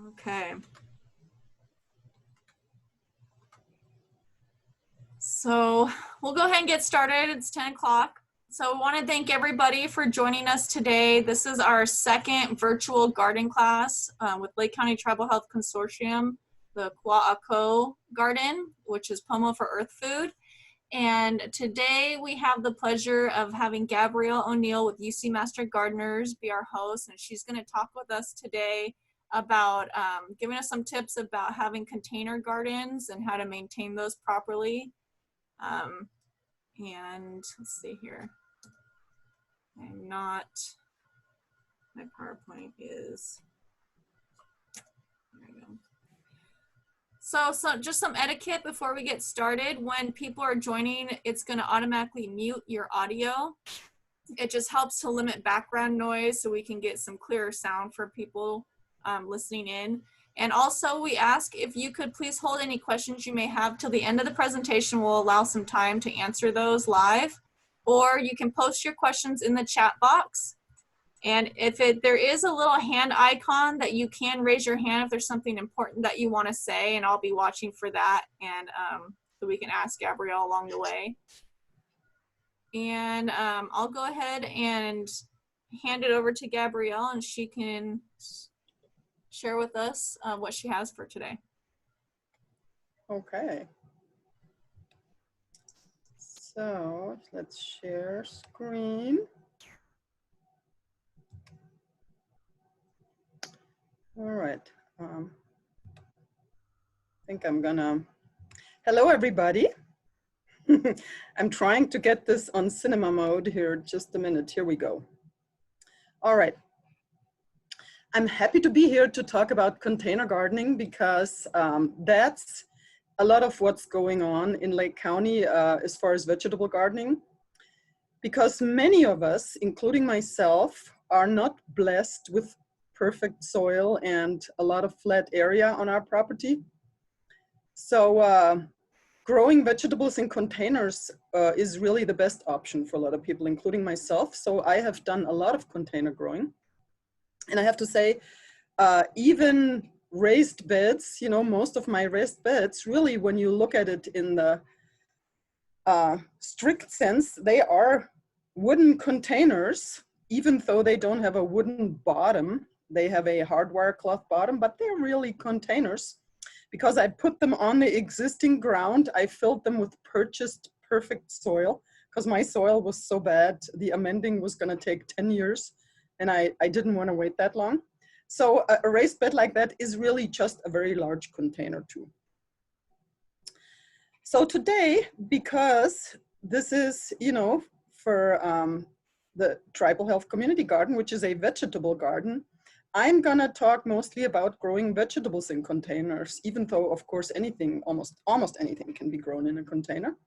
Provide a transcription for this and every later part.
Okay. So we'll go ahead and get started. It's 10 o'clock. So I want to thank everybody for joining us today. This is our second virtual garden class with Lake County Tribal Health Consortium, the Kua'ako Garden, which is Pomo for Earth Food. And today we have the pleasure of having Gabriele O'Neill with UC Master Gardeners be our host, and she's going to talk with us today about giving us some tips about having container gardens and how to maintain those properly. And let's see here. I'm not, my PowerPoint is, there we go. So just some etiquette before we get started. When people are joining, it's going to automatically mute your audio. It just helps to limit background noise so we can get some clearer sound for people listening in. And also we ask if you could please hold any questions you may have till the end of the presentation. We'll allow some time to answer those live, or you can post your questions in the chat box. And if there is a little hand icon that you can raise your hand if there's something important that you want to say, and I'll be watching for that, and so we can ask Gabriele along the way. And I'll go ahead and hand it over to Gabriele, and she can share with us what she has for today. Okay. So let's share screen. All right. I think I'm gonna, hello everybody. I'm trying to get this on cinema mode here. Just a minute, here we go. All right. I'm happy to be here to talk about container gardening because that's a lot of what's going on in Lake County as far as vegetable gardening. Because many of us, including myself, are not blessed with perfect soil and a lot of flat area on our property. So growing vegetables in containers is really the best option for a lot of people, including myself. So I have done a lot of container growing. And I have to say, even raised beds, you know, most of my raised beds, really, when you look at it in the strict sense, they are wooden containers, even though they don't have a wooden bottom. They have a hardwire cloth bottom, but they're really containers because I put them on the existing ground. I filled them with purchased perfect soil because my soil was so bad. The amending was going to take 10 years. And I didn't want to wait that long. So a raised bed like that is really just a very large container too. So today, because this is, you know, for the Tribal Health Community Garden, which is a vegetable garden, I'm gonna talk mostly about growing vegetables in containers, even though, of course, anything, almost anything can be grown in a container.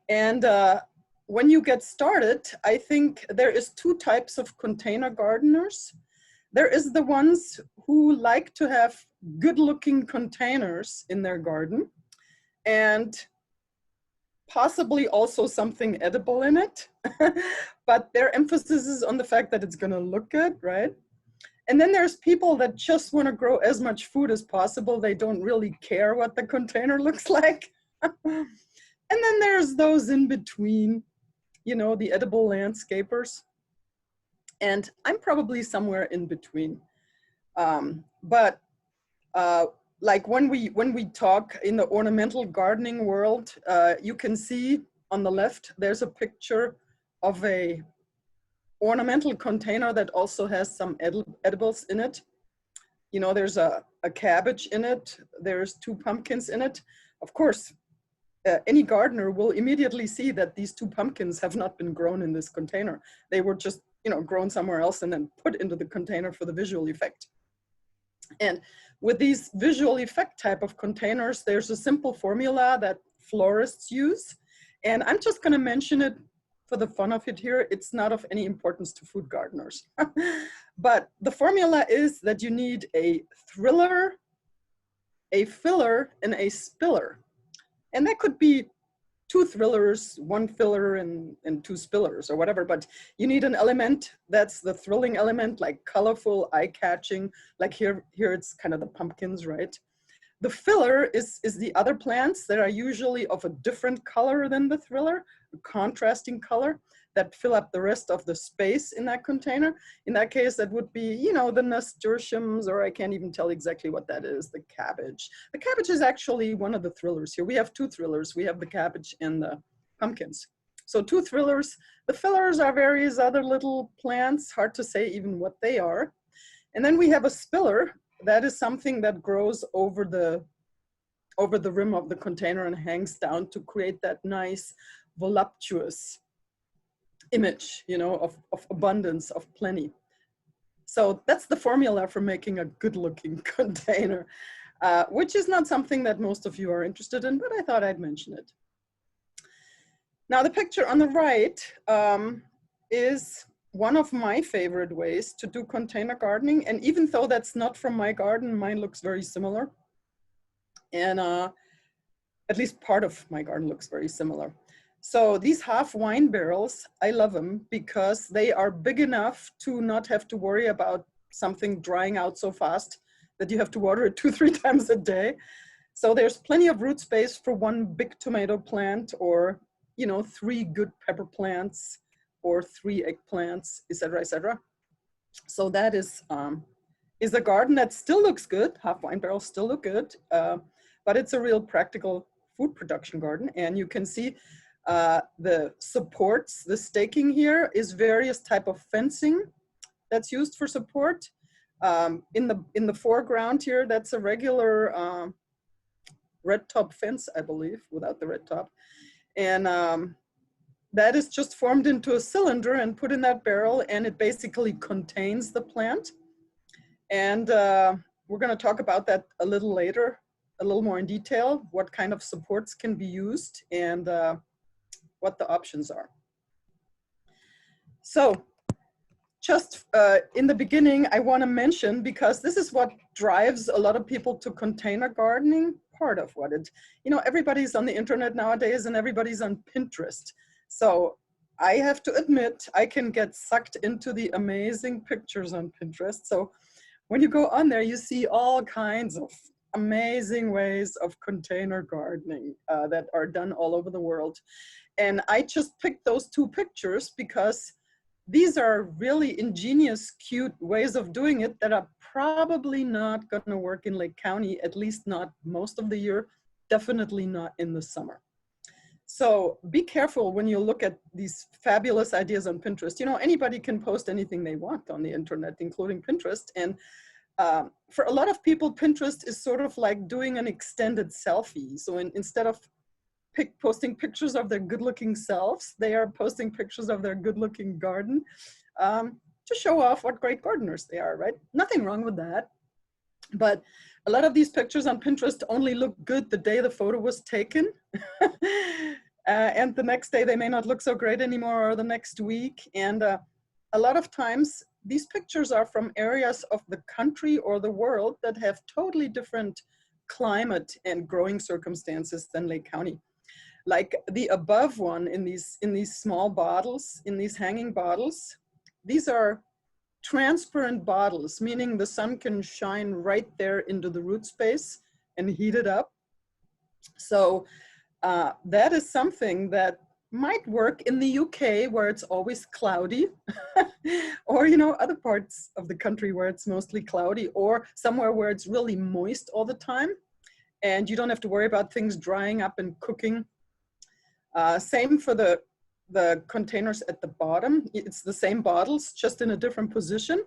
And when you get started, I think there is two types of container gardeners. There is the ones who like to have good-looking containers in their garden and possibly also something edible in it. But their emphasis is on the fact that it's gonna look good, right? And then there's people that just wanna grow as much food as possible. They don't really care what the container looks like. And then there's those in between, you know, the edible landscapers. And I'm probably somewhere in between. Like when we talk in the ornamental gardening world, you can see on the left, there's a picture of a ornamental container that also has some edibles in it. You know, there's a cabbage in it. There's 2 pumpkins in it. Of course, any gardener will immediately see that these 2 pumpkins have not been grown in this container. They were just, you know, grown somewhere else and then put into the container for the visual effect. And with these visual effect type of containers, there's a simple formula that florists use. And I'm just gonna mention it for the fun of it here. It's not of any importance to food gardeners. But the formula is that you need a thriller, a filler, and a spiller. And that could be 2 thrillers, 1 filler, and 2 spillers or whatever, but you need an element that's the thrilling element, like colorful, eye-catching, like here it's kind of the pumpkins, right? The filler is the other plants that are usually of a different color than the thriller, a contrasting color that fill up the rest of the space in that container. In that case, that would be, you know, the nasturtiums, or I can't even tell exactly what that is, the cabbage. The cabbage is actually one of the thrillers here. We have 2 thrillers. We have the cabbage and the pumpkins. So 2 thrillers. The fillers are various other little plants, hard to say even what they are. And then we have a spiller. That is something that grows over the rim of the container and hangs down to create that nice voluptuous image, you know, of abundance, of plenty. So that's the formula for making a good looking container, which is not something that most of you are interested in, but I thought I'd mention it. Now the picture on the right is one of my favorite ways to do container gardening. And even though that's not from my garden, mine looks very similar. And at least part of my garden looks very similar. So these half wine barrels, I love them because they are big enough to not have to worry about something drying out so fast that you have to water it 2-3 times a day. So there's plenty of root space for 1 big tomato plant, or, you know, 3 good pepper plants, or 3 eggplants, etc., etc. So that is a garden that still looks good. Half wine barrels still look good, but it's a real practical food production garden. And you can see the supports, the staking here is various type of fencing that's used for support. In the foreground here, that's a regular red top fence, I believe, without the red top. And that is just formed into a cylinder and put in that barrel, and it basically contains the plant. And we're going to talk about that a little later, a little more in detail, what kind of supports can be used and what the options are. So just in the beginning, I want to mention, because this is what drives a lot of people to container gardening, part of what it, you know, everybody's on the internet nowadays and everybody's on Pinterest. So I have to admit, I can get sucked into the amazing pictures on Pinterest. So when you go on there, you see all kinds of amazing ways of container gardening that are done all over the world. And I just picked those 2 pictures because these are really ingenious, cute ways of doing it that are probably not going to work in Lake County, at least not most of the year, definitely not in the summer. So be careful when you look at these fabulous ideas on Pinterest. You know, anybody can post anything they want on the internet, including Pinterest. And for a lot of people, Pinterest is sort of like doing an extended selfie. So instead of posting pictures of their good-looking selves, they are posting pictures of their good-looking garden to show off what great gardeners they are, right? Nothing wrong with that. But a lot of these pictures on Pinterest only look good the day the photo was taken. And the next day they may not look so great anymore, or the next week. And a lot of times these pictures are from areas of the country or the world that have totally different climate and growing circumstances than Lake County. Like the above one in these small bottles, in these hanging bottles, these are transparent bottles, meaning the sun can shine right there into the root space and heat it up. So that is something that might work in the UK, where it's always cloudy, or, you know, other parts of the country where it's mostly cloudy, or somewhere where it's really moist all the time and you don't have to worry about things drying up and cooking. Same for the containers at the bottom. It's the same bottles, just in a different position.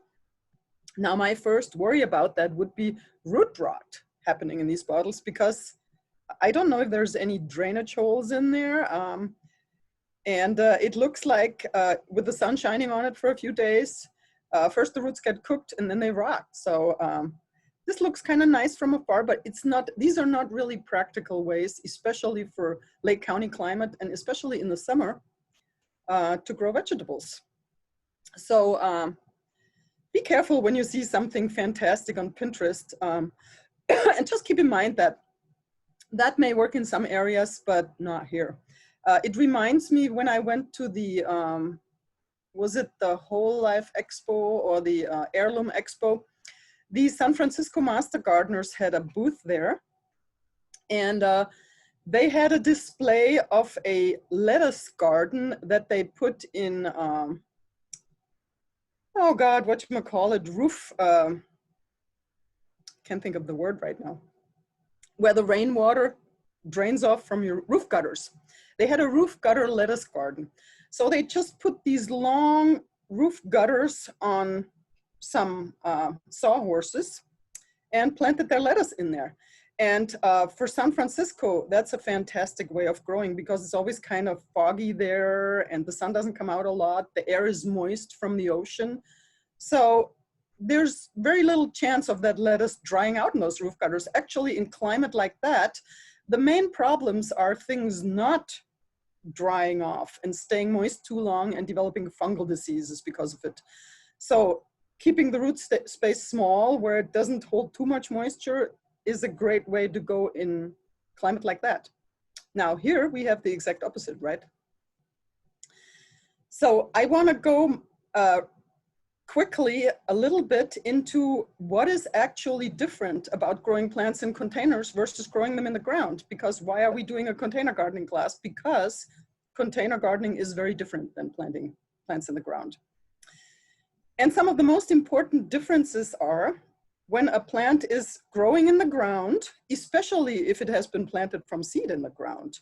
Now, my first worry about that would be root rot happening in these bottles, because I don't know if there's any drainage holes in there. And it looks like with the sun shining on it for a few days, first the roots get cooked and then they rot. So this looks kind of nice from afar, but it's not, these are not really practical ways, especially for Lake County climate and especially in the summer, to grow vegetables. So be careful when you see something fantastic on Pinterest. And just keep in mind that that may work in some areas, but not here. It reminds me when I went to the, was it the Whole Life Expo or the Heirloom Expo? The San Francisco Master Gardeners had a booth there, and they had a display of a lettuce garden that they put in, oh God, whatchamacallit, roof, can't think of the word right now, where the rainwater drains off from your roof gutters. They had a roof gutter lettuce garden. So they just put these long roof gutters on some sawhorses and planted their lettuce in there. And for San Francisco, that's a fantastic way of growing because it's always kind of foggy there and the sun doesn't come out a lot. The air is moist from the ocean. So there's very little chance of that lettuce drying out in those roof gutters. Actually, in climate like that, the main problems are things not drying off and staying moist too long and developing fungal diseases because of it. So keeping the root space small where it doesn't hold too much moisture is a great way to go in climate like that. Now here we have the exact opposite, right? So I want to go quickly a little bit into what is actually different about growing plants in containers versus growing them in the ground. Because why are we doing a container gardening class? Because container gardening is very different than planting plants in the ground. And some of the most important differences are when a plant is growing in the ground, especially if it has been planted from seed in the ground,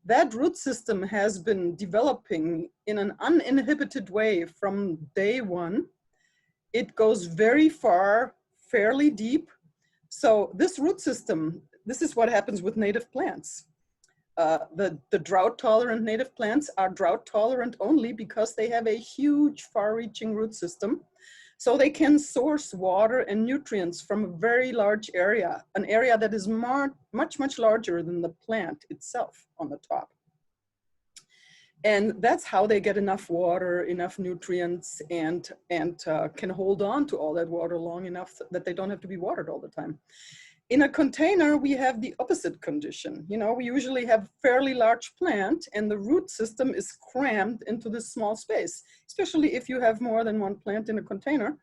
that root system has been developing in an uninhibited way from day one. It goes very far, fairly deep. So this root system, this is what happens with native plants. The drought-tolerant native plants are drought-tolerant only because they have a huge, far-reaching root system. So they can source water and nutrients from a very large area, an area that is much, much larger than the plant itself on the top. And that's how they get enough water, enough nutrients, and can hold on to all that water long enough that they don't have to be watered all the time. In a container, we have the opposite condition. You know, we usually have a fairly large plant and the root system is crammed into this small space, especially if you have more than one plant in a container.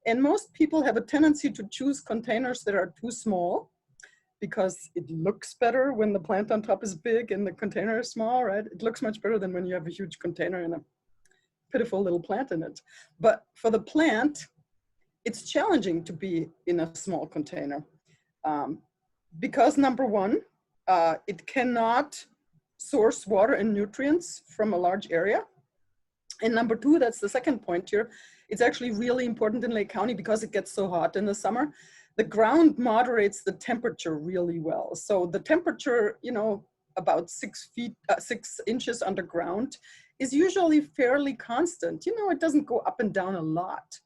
And most people have a tendency to choose containers that are too small because it looks better when the plant on top is big and the container is small, right? It looks much better than when you have a huge container and a pitiful little plant in it. But for the plant, it's challenging to be in a small container. Because number one, it cannot source water and nutrients from a large area. And number two, that's the second point here, it's actually really important in Lake County because it gets so hot in the summer. The ground moderates the temperature really well. So the temperature, you know, about 6 inches underground is usually fairly constant. You know, it doesn't go up and down a lot.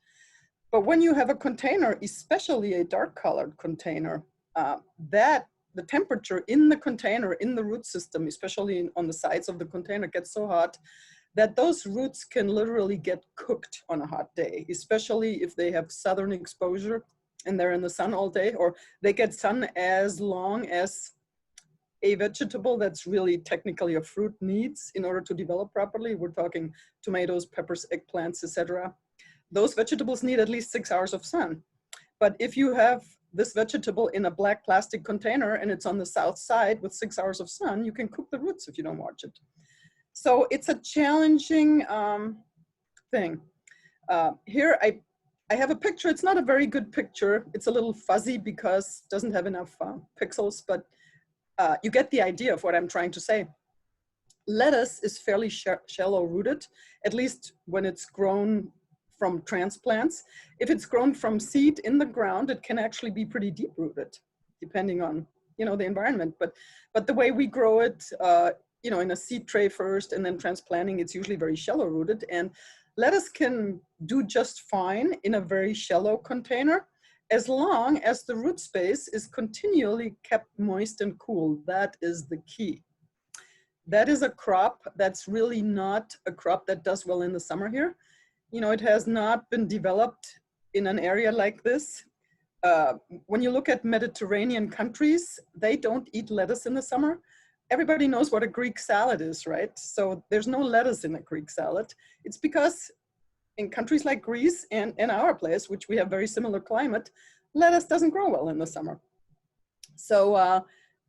But when you have a container, especially a dark colored container, the temperature in the container, in the root system, especially on the sides of the container, gets so hot that those roots can literally get cooked on a hot day, especially if they have southern exposure and they're in the sun all day, or they get sun as long as a vegetable that's really technically a fruit needs in order to develop properly. We're talking tomatoes, peppers, eggplants, etc. Those vegetables need at least 6 hours of sun. But if you have this vegetable in a black plastic container and it's on the south side with 6 hours of sun, you can cook the roots if you don't watch it. So it's a challenging thing. Here I have a picture. It's not a very good picture. It's a little fuzzy because it doesn't have enough pixels, but you get the idea of what I'm trying to say. Lettuce is fairly shallow rooted, at least when it's grown from transplants. If it's grown from seed in the ground, it can actually be pretty deep rooted, depending on, you know, the environment. But the way we grow it, you know, in a seed tray first and then transplanting, it's usually very shallow rooted. And lettuce can do just fine in a very shallow container as long as the root space is continually kept moist and cool. That is the key. That is a crop that's really not a crop that does well in the summer here. You know, it has not been developed in an area like this. When you look at Mediterranean countries, they don't eat lettuce in the summer. everybody knows what a Greek salad is, right? So there's no lettuce in a Greek salad. It's because in countries like Greece and in our place, which we have very similar climate, lettuce doesn't grow well in the summer. So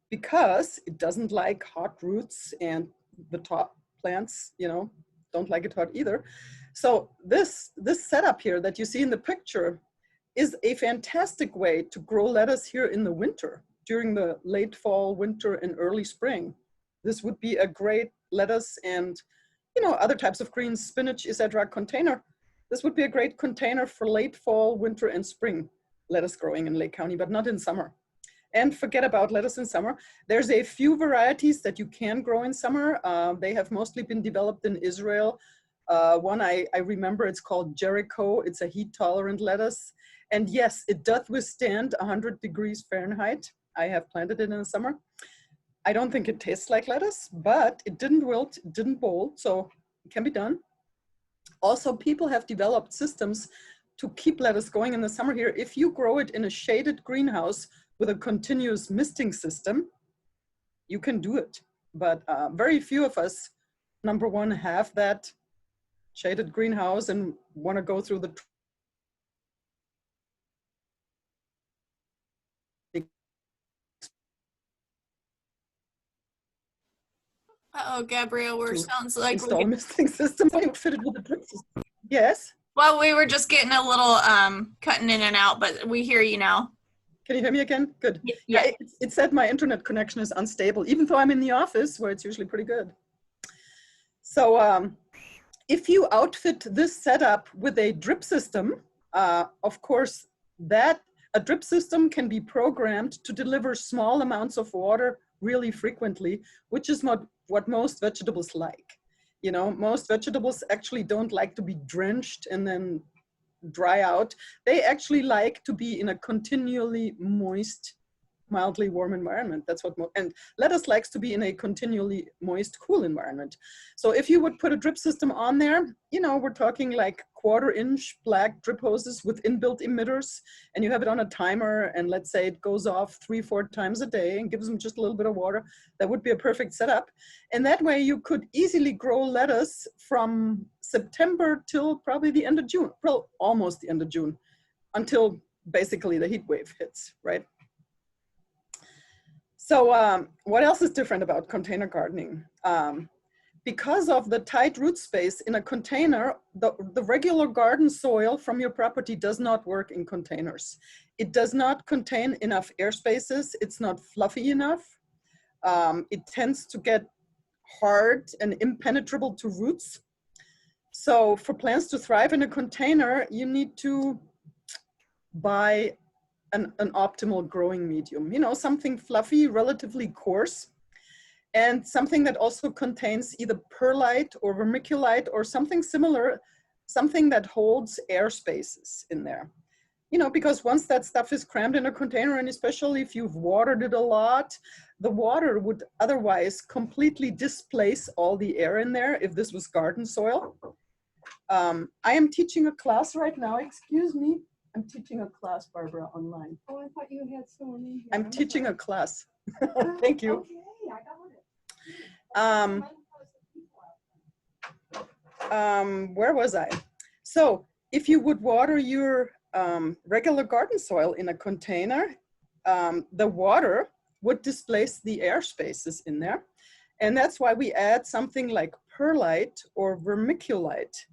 because it doesn't like hot roots, and the top plants, you know, don't like it hot either. So this setup here that you see in the picture is a fantastic way to grow lettuce here in the winter, during the late fall, winter, and early spring. This would be a great lettuce and, you know, other types of greens, spinach, etc. container. This would be a great container for late fall, winter, and spring lettuce growing in Lake County, but not in summer. And forget about lettuce in summer. There's a few varieties that you can grow in summer. They have mostly been developed in Israel. One I remember, it's called Jericho. It's a heat-tolerant lettuce. And yes, it doth withstand 100 degrees Fahrenheit. I have planted it in the summer. I don't think it tastes like lettuce, but it didn't wilt, it didn't bolt, so it can be done. Also, people have developed systems to keep lettuce going in the summer here. If you grow it in a shaded greenhouse with a continuous misting system, you can do it. But very few of us, number one, have that shaded greenhouse and want to go through the Uh-oh, Gabrielle, sounds like install misting system. You fit it with a drip system. Yes. Well, we were just getting a little cutting in and out, but we hear you now. Can you hear me again? Good. Yeah. It said my internet connection is unstable, even though I'm in the office where it's usually pretty good. So if you outfit this setup with a drip system, of course, a drip system can be programmed to deliver small amounts of water really frequently, which is what most vegetables like. You know, most vegetables actually don't like to be drenched and then dry out. They actually like to be in a continually moist, mildly warm environment. That's what, and lettuce likes to be in a continually moist, cool environment. So if you would put a drip system on there, you know, we're talking like 1/4-inch black drip hoses with inbuilt emitters, and you have it on a timer, and let's say it goes off 3-4 times a day and gives them just a little bit of water, that would be a perfect setup. And that way you could easily grow lettuce from September till probably the end of June, well, almost the end of June, until basically the heat wave hits, right? So what else is different about container gardening? Because of the tight root space in a container, the regular garden soil from your property does not work in containers. It does not contain enough air spaces. It's not fluffy enough. It tends to get hard and impenetrable to roots. So for plants to thrive in a container, you need to buy an optimal growing medium, you know, something fluffy, relatively coarse, and something that also contains either perlite or vermiculite or something similar, something that holds air spaces in there. You know, because once that stuff is crammed in a container, and especially if you've watered it a lot, the water would otherwise completely displace all the air in there if this was garden soil. I am teaching a class right now, excuse me. I'm teaching a class, Barbara, online. Oh, I thought you had someone in here. I'm teaching a class. Thank you. Okay, I got it. Where was I? So if you would water your regular garden soil in a container, the water would displace the air spaces in there. And that's why we add something like perlite or vermiculite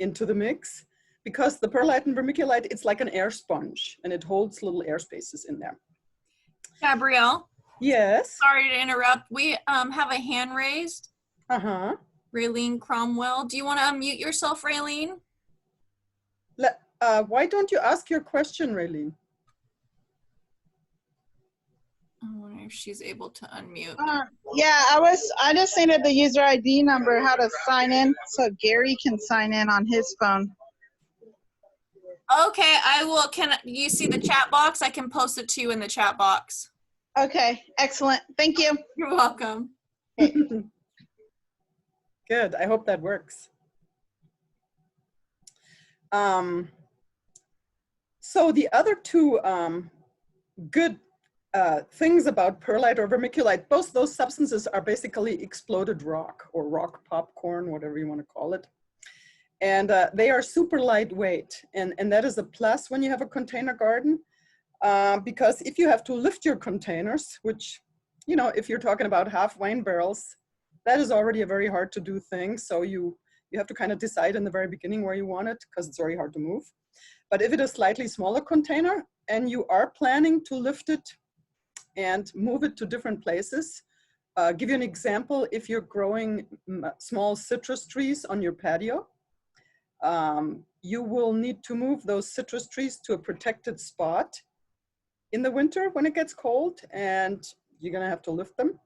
into the mix, because the perlite and vermiculite, it's like an air sponge and it holds little air spaces in there. Gabrielle? Yes? Sorry to interrupt. We have a hand raised. Uh-huh. Raylene Cromwell. Do you want to unmute yourself, Raylene? Why don't you ask your question, Raylene? I wonder if she's able to unmute. Yeah, I just needed the user ID number, how to sign in so Gary can sign in on his phone. Okay, I will. Can you see the chat box? I can post it to you in the chat box. Okay, excellent. Thank you. You're welcome. Good. I hope that works. So the other two good things about perlite or vermiculite. Both those substances are basically exploded rock or rock popcorn, whatever you want to call it. And they are super lightweight. And that is a plus when you have a container garden, because if you have to lift your containers, which, you know, if you're talking about half wine barrels, that is already a very hard to do thing. So you have to kind of decide in the very beginning where you want it, because it's very hard to move. But if it is a slightly smaller container and you are planning to lift it and move it to different places, give you an example. If you're growing small citrus trees on your patio, you will need to move those citrus trees to a protected spot in the winter when it gets cold, and you're gonna have to lift them.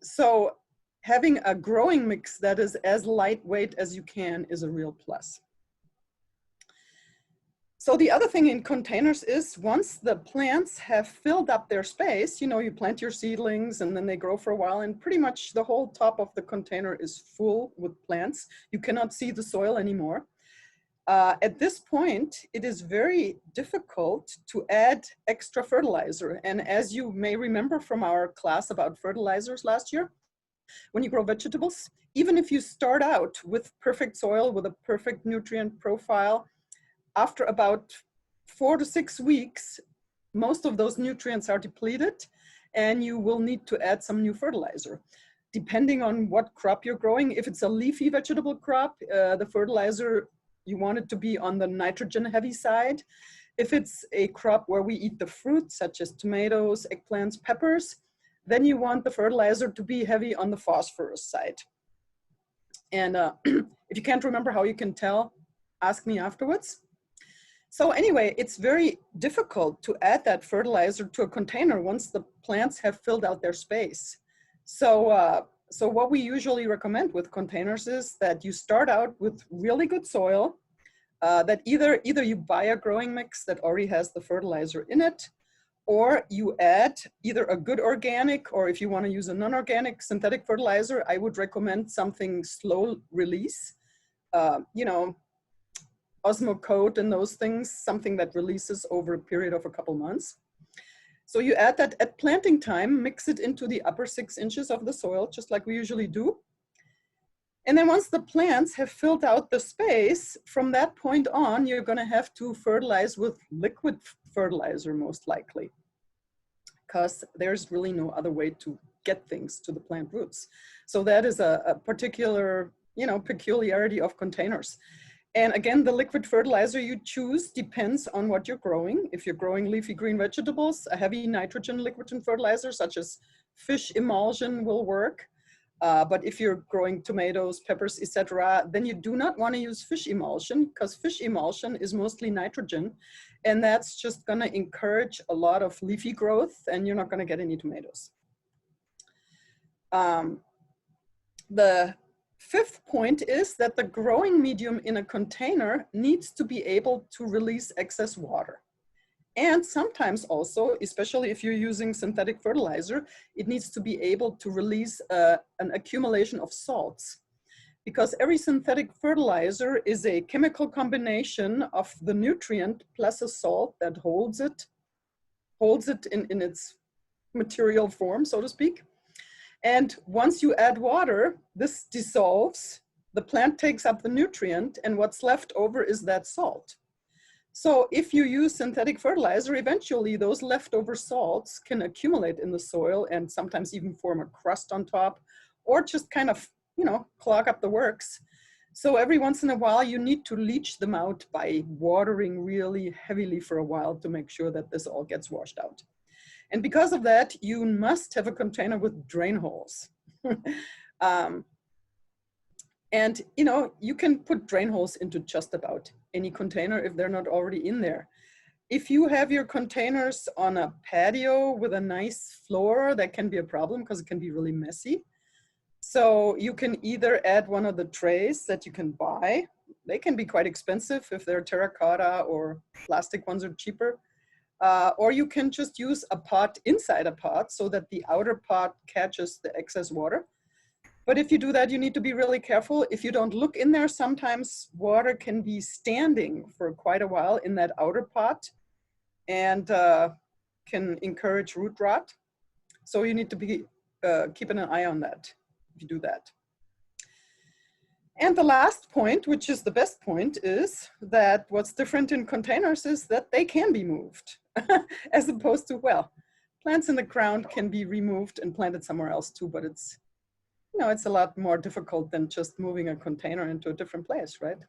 So having a growing mix that is as lightweight as you can is a real plus. So the other thing in containers is once the plants have filled up their space, you know, you plant your seedlings and then they grow for a while and pretty much the whole top of the container is full with plants. You cannot see the soil anymore. At this point, it is very difficult to add extra fertilizer. And as you may remember from our class about fertilizers last year, when you grow vegetables, even if you start out with perfect soil, with a perfect nutrient profile, after about 4 to 6 weeks, most of those nutrients are depleted and you will need to add some new fertilizer. Depending on what crop you're growing, if it's a leafy vegetable crop, the fertilizer, you want it to be on the nitrogen heavy side. If it's a crop where we eat the fruit, such as tomatoes, eggplants, peppers, then you want the fertilizer to be heavy on the phosphorus side. And if you can't remember how you can tell, ask me afterwards. So anyway, it's very difficult to add that fertilizer to a container once the plants have filled out their space. So, so what we usually recommend with containers is that you start out with really good soil, that either you buy a growing mix that already has the fertilizer in it, or you add either a good organic, or if you want to use a non-organic synthetic fertilizer, I would recommend something slow release, you know, Osmocote and those things, something that releases over a period of a couple months. So you add that at planting time, mix it into the upper 6 inches of the soil, just like we usually do. And then once the plants have filled out the space, from that point on, you're gonna have to fertilize with liquid fertilizer, most likely, because there's really no other way to get things to the plant roots. So that is a particular, you know, peculiarity of containers. And again, the liquid fertilizer you choose depends on what you're growing. If you're growing leafy green vegetables, a heavy nitrogen liquid fertilizer such as fish emulsion will work. But if you're growing tomatoes, peppers, etc., then you do not want to use fish emulsion, because fish emulsion is mostly nitrogen, and that's just going to encourage a lot of leafy growth, and you're not going to get any tomatoes. The fifth point is that the growing medium in a container needs to be able to release excess water. And sometimes also, especially if you're using synthetic fertilizer, it needs to be able to release an accumulation of salts. Because every synthetic fertilizer is a chemical combination of the nutrient plus a salt that holds it in its material form, so to speak. And once you add water, this dissolves, the plant takes up the nutrient, and what's left over is that salt. So if you use synthetic fertilizer, eventually those leftover salts can accumulate in the soil and sometimes even form a crust on top, or just kind of, you know, clog up the works. So every once in a while, you need to leach them out by watering really heavily for a while to make sure that this all gets washed out. And because of that, you must have a container with drain holes. And you know, you can put drain holes into just about any container if they're not already in there. If you have your containers on a patio with a nice floor, that can be a problem because it can be really messy. So you can either add one of the trays that you can buy. They can be quite expensive if they're terracotta, or plastic ones are cheaper. Or you can just use a pot inside a pot so that the outer pot catches the excess water. But if you do that, you need to be really careful. If you don't look in there, sometimes water can be standing for quite a while in that outer pot. And can encourage root rot. So you need to be keeping an eye on that if you do that. And the last point, which is the best point, is that what's different in containers is that they can be moved as opposed to, well, plants in the ground can be removed and planted somewhere else too, but it's, you know, it's a lot more difficult than just moving a container into a different place, right?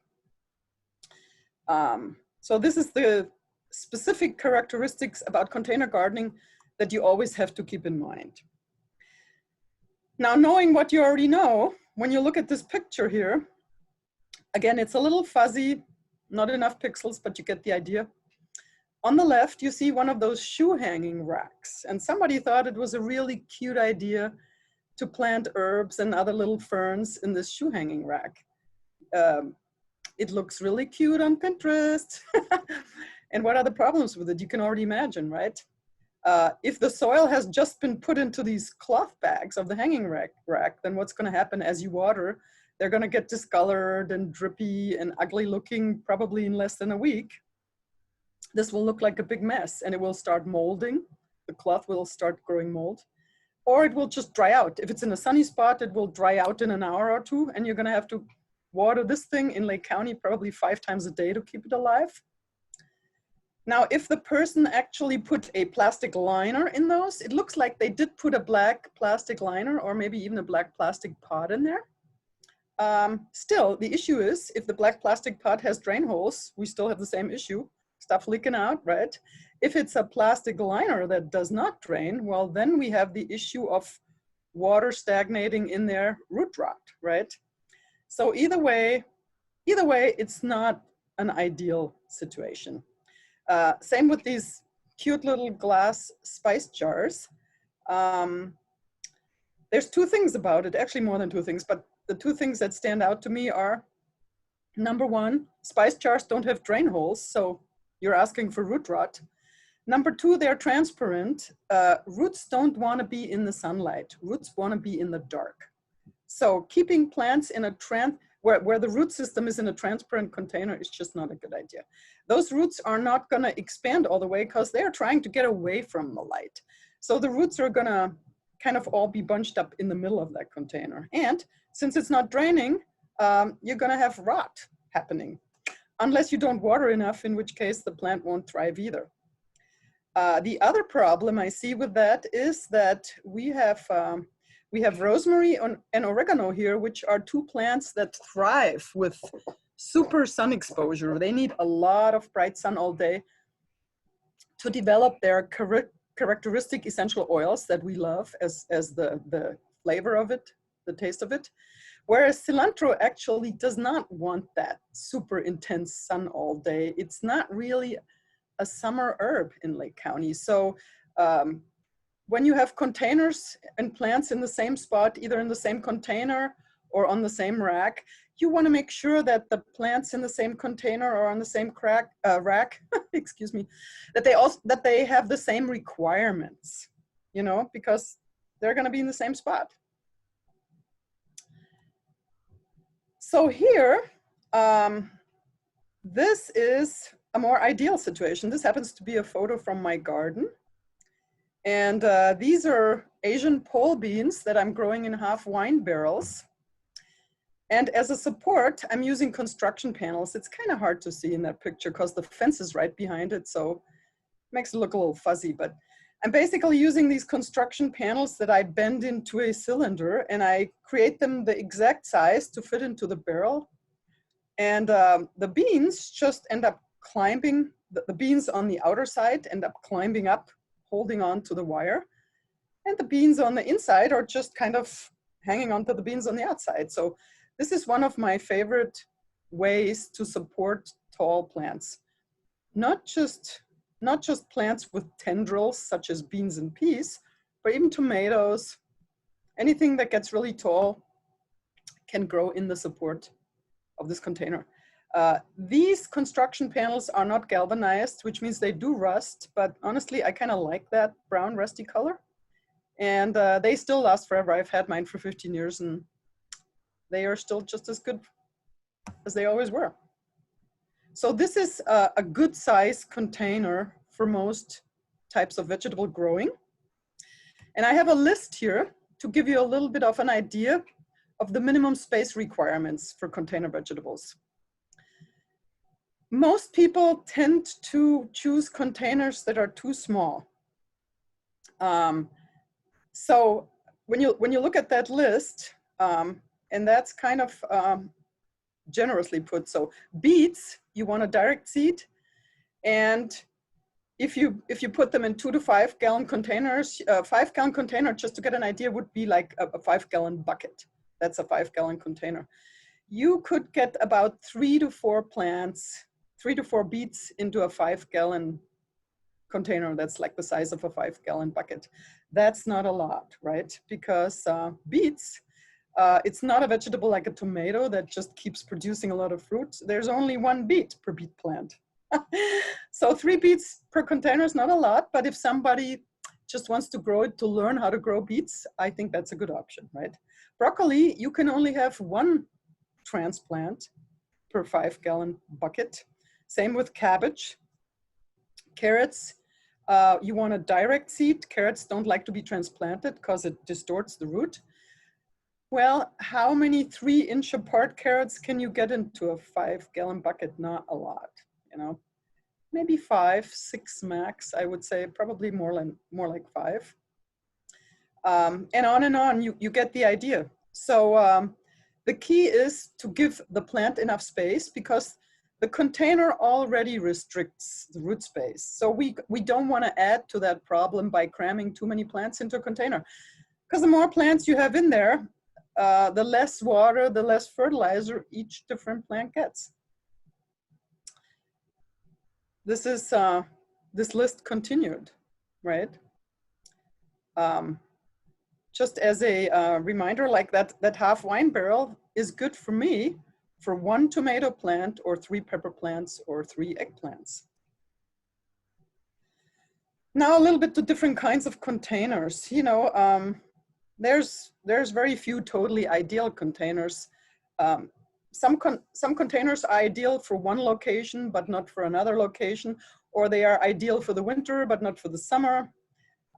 So this is the specific characteristics about container gardening that you always have to keep in mind. Now, knowing what you already know, when you look at this picture here, again, it's a little fuzzy, not enough pixels, but you get the idea. On the left, you see one of those shoe hanging racks, and somebody thought it was a really cute idea to plant herbs and other little ferns in this shoe hanging rack. It looks really cute on Pinterest. And what are the problems with it? You can already imagine, right? If the soil has just been put into these cloth bags of the hanging rack, then what's going to happen as you water? They're going to get discolored and drippy and ugly looking probably in less than a week. This will look like a big mess and it will start molding. The cloth will start growing mold, or it will just dry out. If it's in a sunny spot, it will dry out in an hour or two, and you're going to have to water this thing in Lake County probably 5 times a day to keep it alive. Now, if the person actually put a plastic liner in those, it looks like they did put a black plastic liner or maybe even a black plastic pot in there. Still, the issue is if the black plastic pot has drain holes, we still have the same issue, stuff leaking out, right? If it's a plastic liner that does not drain, well, then we have the issue of water stagnating in their root rot, right? So either way, it's not an ideal situation. Same with these cute little glass spice jars. There's 2 things about it, actually more than 2 things, but the 2 things that stand out to me are, number 1, spice jars don't have drain holes, so you're asking for root rot. Number 2, they're transparent. Roots don't want to be in the sunlight. Roots want to be in the dark. So keeping plants in a where the root system is in a transparent container is just not a good idea. Those roots are not going to expand all the way because they're trying to get away from the light. So the roots are going to kind of all be bunched up in the middle of that container. And since it's not draining, you're going to have rot happening, unless you don't water enough, in which case the plant won't thrive either. The other problem I see with that is that we have rosemary and oregano here, which are 2 plants that thrive with super sun exposure. They need a lot of bright sun all day to develop their characteristic essential oils that we love as the flavor of it, the taste of it. Whereas cilantro actually does not want that super intense sun all day. It's not really a summer herb in Lake County. So when you have containers and plants in the same spot, either in the same container or on the same rack, you want to make sure that the plants in the same container or on the same rack, excuse me, that they have the same requirements, you know, because they're going to be in the same spot. So here, this is a more ideal situation. This happens to be a photo from my garden. And these are Asian pole beans that I'm growing in half wine barrels. And as a support, I'm using construction panels. It's kind of hard to see in that picture because the fence is right behind it, so it makes it look a little fuzzy. But I'm basically using these construction panels that I bend into a cylinder, and I create them the exact size to fit into the barrel. And the beans just end up climbing, the beans on the outer side end up climbing up, holding on to the wire. And the beans on the inside are just kind of hanging onto the beans on the outside. So this is one of my favorite ways to support tall plants. Not just plants with tendrils, such as beans and peas, but even tomatoes. Anything that gets really tall can grow in the support of this container. These construction panels are not galvanized, which means they do rust, but honestly, I kind of like that brown rusty color. And they still last forever. I've had mine for 15 years and they are still just as good as they always were. So this is a good size container for most types of vegetable growing. And I have a list here to give you a little bit of an idea of the minimum space requirements for container vegetables. Most people tend to choose containers that are too small. So when you look at that list, and that's kind of generously put. So beets, you want a direct seed, and if you put them in 2 to 5 gallon containers, 5 gallon container, just to get an idea, would be like a 5 gallon bucket. That's a 5 gallon container. You could get about 3 to 4 plants, 3 to 4 beets into a 5 gallon container that's like the size of a 5 gallon bucket. That's not a lot, right? Because beets, it's not a vegetable like a tomato that just keeps producing a lot of fruit. There's only 1 beet per beet plant. So 3 beets per container is not a lot, but if somebody just wants to grow it to learn how to grow beets, I think that's a good option, right? Broccoli, you can only have 1 transplant per 5 gallon bucket. Same with cabbage. Carrots, you want a direct seed. Carrots don't like to be transplanted because it distorts the root. Well, how many 3-inch apart carrots can you get into a 5 gallon bucket? Not a lot, you know, maybe 5, 6 max, I would say, probably more like 5. And on, you get the idea. So the key is to give the plant enough space, because the container already restricts the root space. So we don't want to add to that problem by cramming too many plants into a container, because the more plants you have in there, the less water, the less fertilizer each different plant gets. This is this list continued, right? Just as a reminder, like that half wine barrel is good for me for 1 tomato plant or 3 pepper plants or 3 eggplants. Now a little bit to different kinds of containers. You know, there's very few totally ideal containers. Some containers are ideal for one location, but not for another location, or they are ideal for the winter, but not for the summer.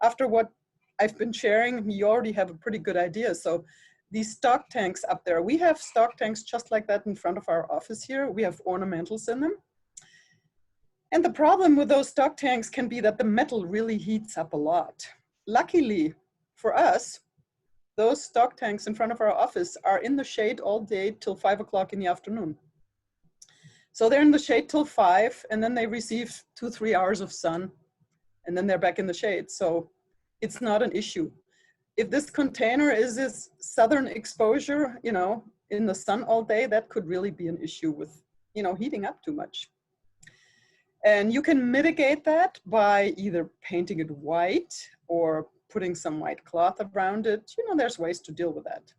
After what I've been sharing, you already have a pretty good idea. So these stock tanks up there, we have stock tanks just like that in front of our office here. We have ornamentals in them. And the problem with those stock tanks can be that the metal really heats up a lot. Luckily for us, those stock tanks in front of our office are in the shade all day till 5 o'clock in the afternoon. So they're in the shade till 5, and then they receive 2-3 hours of sun, and then they're back in the shade. So it's not an issue. If this container is this southern exposure, you know, in the sun all day, that could really be an issue with, you know, heating up too much. And you can mitigate that by either painting it white or putting some white cloth around it. You know, there's ways to deal with that.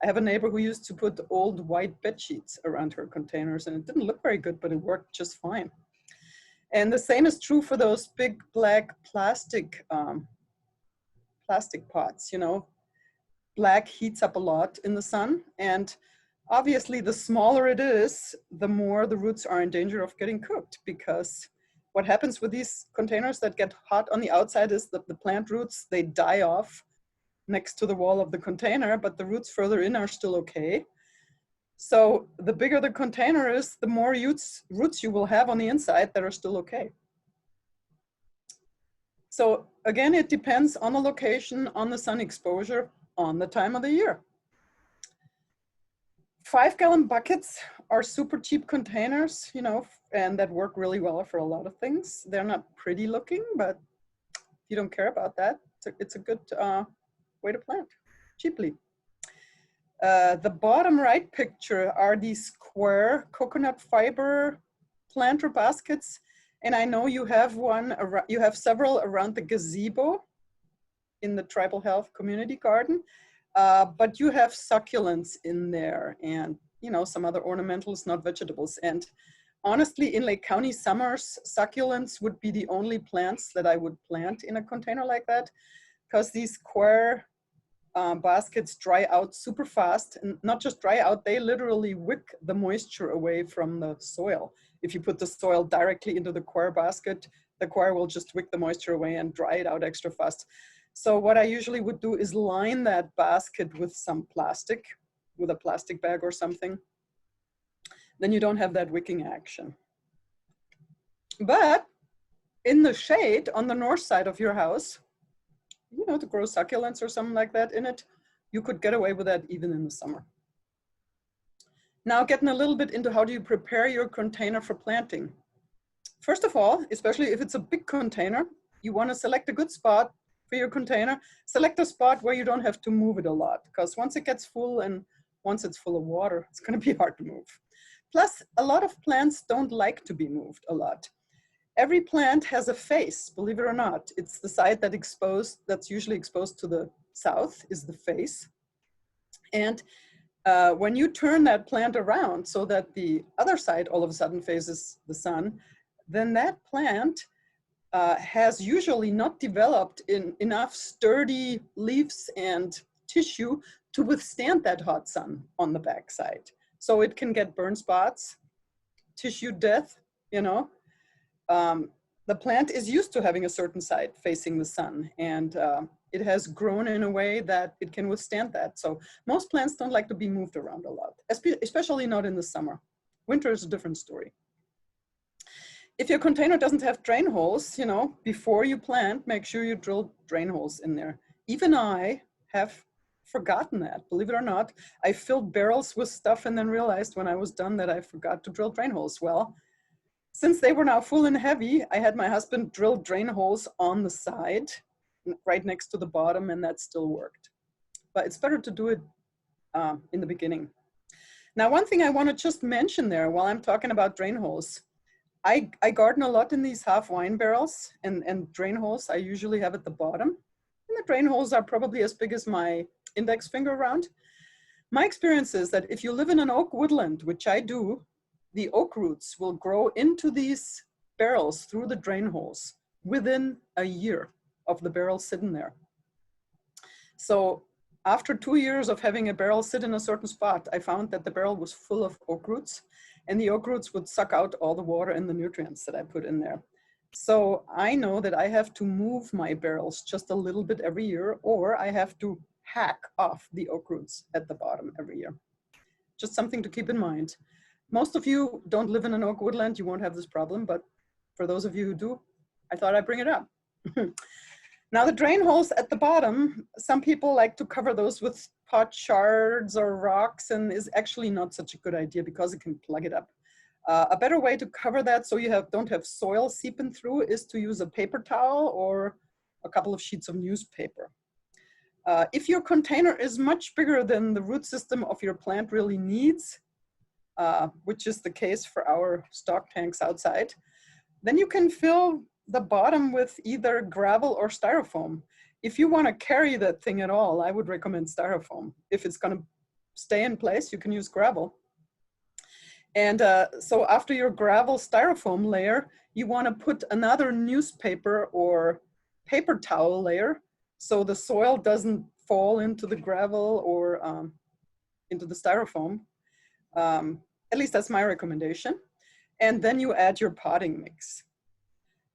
I have a neighbor who used to put old white bed sheets around her containers, and it didn't look very good, but it worked just fine. And the same is true for those big black plastic pots. You know, black heats up a lot in the sun, and obviously the smaller it is, the more the roots are in danger of getting cooked, because what happens with these containers that get hot on the outside is that the plant roots, they die off next to the wall of the container, but the roots further in are still okay. So the bigger the container is, the more roots you will have on the inside that are still okay. So again, it depends on the location, on the sun exposure, on the time of the year. 5 gallon buckets are super cheap containers, you know, and that work really well for a lot of things. They're not pretty looking, but if you don't care about that, it's a good way to plant cheaply. The bottom right picture are these square coconut fiber planter baskets. And I know you have you have several around the gazebo in the Tribal Health Community Garden, but you have succulents in there, and you know, some other ornamentals, not vegetables. And honestly, in Lake County summers, succulents would be the only plants that I would plant in a container like that, because these square baskets dry out super fast, and not just dry out, they literally wick the moisture away from the soil. If you put the soil directly into the coir basket, the coir will just wick the moisture away and dry it out extra fast. So what I usually would do is line that basket with some plastic, with a plastic bag or something. Then you don't have that wicking action. But in the shade on the north side of your house, you know, to grow succulents or something like that in it, you could get away with that even in the summer. Now getting a little bit into how do you prepare your container for planting. First of all, especially if it's a big container, you want to select a good spot for your container. Select a spot where you don't have to move it a lot, because once it gets full and once it's full of water, it's going to be hard to move. Plus, a lot of plants don't like to be moved a lot. Every plant has a face, believe it or not. It's the side that's usually exposed to the south is the face. And when you turn that plant around so that the other side all of a sudden faces the sun, then that plant has usually not developed enough sturdy leaves and tissue to withstand that hot sun on the backside. So it can get burn spots, tissue death, you know. The plant is used to having a certain side facing the sun, and it has grown in a way that it can withstand that. So most plants don't like to be moved around a lot, especially not in the summer. Winter is a different story. If your container doesn't have drain holes, you know, before you plant, make sure you drill drain holes in there. Even I have forgotten that, believe it or not. I filled barrels with stuff and then realized when I was done that I forgot to drill drain holes. Well, since they were now full and heavy, I had my husband drill drain holes on the side, right next to the bottom, and that still worked. But it's better to do it in the beginning. Now, one thing I want to just mention there while I'm talking about drain holes, I garden a lot in these half wine barrels, and drain holes I usually have at the bottom. And the drain holes are probably as big as my index finger around. My experience is that if you live in an oak woodland, which I do, the oak roots will grow into these barrels through the drain holes within a year of the barrel sitting there. So after 2 years of having a barrel sit in a certain spot, I found that the barrel was full of oak roots, and the oak roots would suck out all the water and the nutrients that I put in there. So I know that I have to move my barrels just a little bit every year, or I have to hack off the oak roots at the bottom every year. Just something to keep in mind. Most of you don't live in an oak woodland, you won't have this problem, but for those of you who do, I thought I'd bring it up. Now the drain holes at the bottom, some people like to cover those with pot shards or rocks, and is actually not such a good idea because it can plug it up. A better way to cover that so you don't have soil seeping through is to use a paper towel or a couple of sheets of newspaper. If your container is much bigger than the root system of your plant really needs, which is the case for our stock tanks outside, then you can fill the bottom with either gravel or styrofoam. If you want to carry that thing at all, I would recommend styrofoam. If it's going to stay in place, you can use gravel. And so after your gravel styrofoam layer, you want to put another newspaper or paper towel layer so the soil doesn't fall into the gravel or into the styrofoam. At least that's my recommendation. And then you add your potting mix.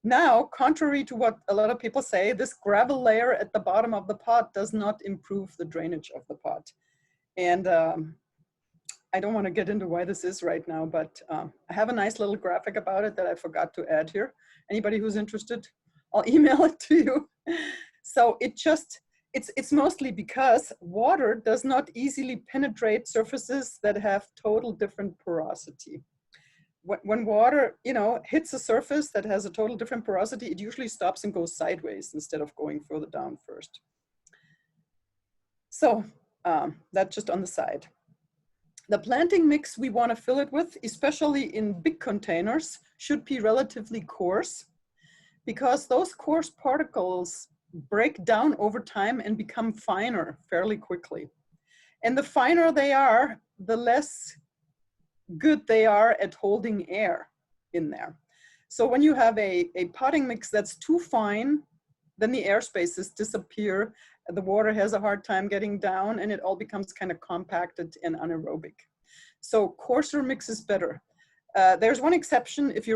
Now, contrary to what a lot of people say, this gravel layer at the bottom of the pot does not improve the drainage of the pot. And I don't want to get into why this is right now, but I have a nice little graphic about it that I forgot to add here. Anybody who's interested, I'll email it to you. So it's mostly because water does not easily penetrate surfaces that have total different porosity. When water, you know, hits a surface that has a total different porosity, it usually stops and goes sideways instead of going further down first. So that's just on the side. The planting mix we want to fill it with, especially in big containers, should be relatively coarse because those coarse particles break down over time and become finer fairly quickly. And the finer they are, the less good they are at holding air in there. So when you have a potting mix that's too fine, then the air spaces disappear, the water has a hard time getting down, and it all becomes kind of compacted and anaerobic. So coarser mix is better. There's one exception. If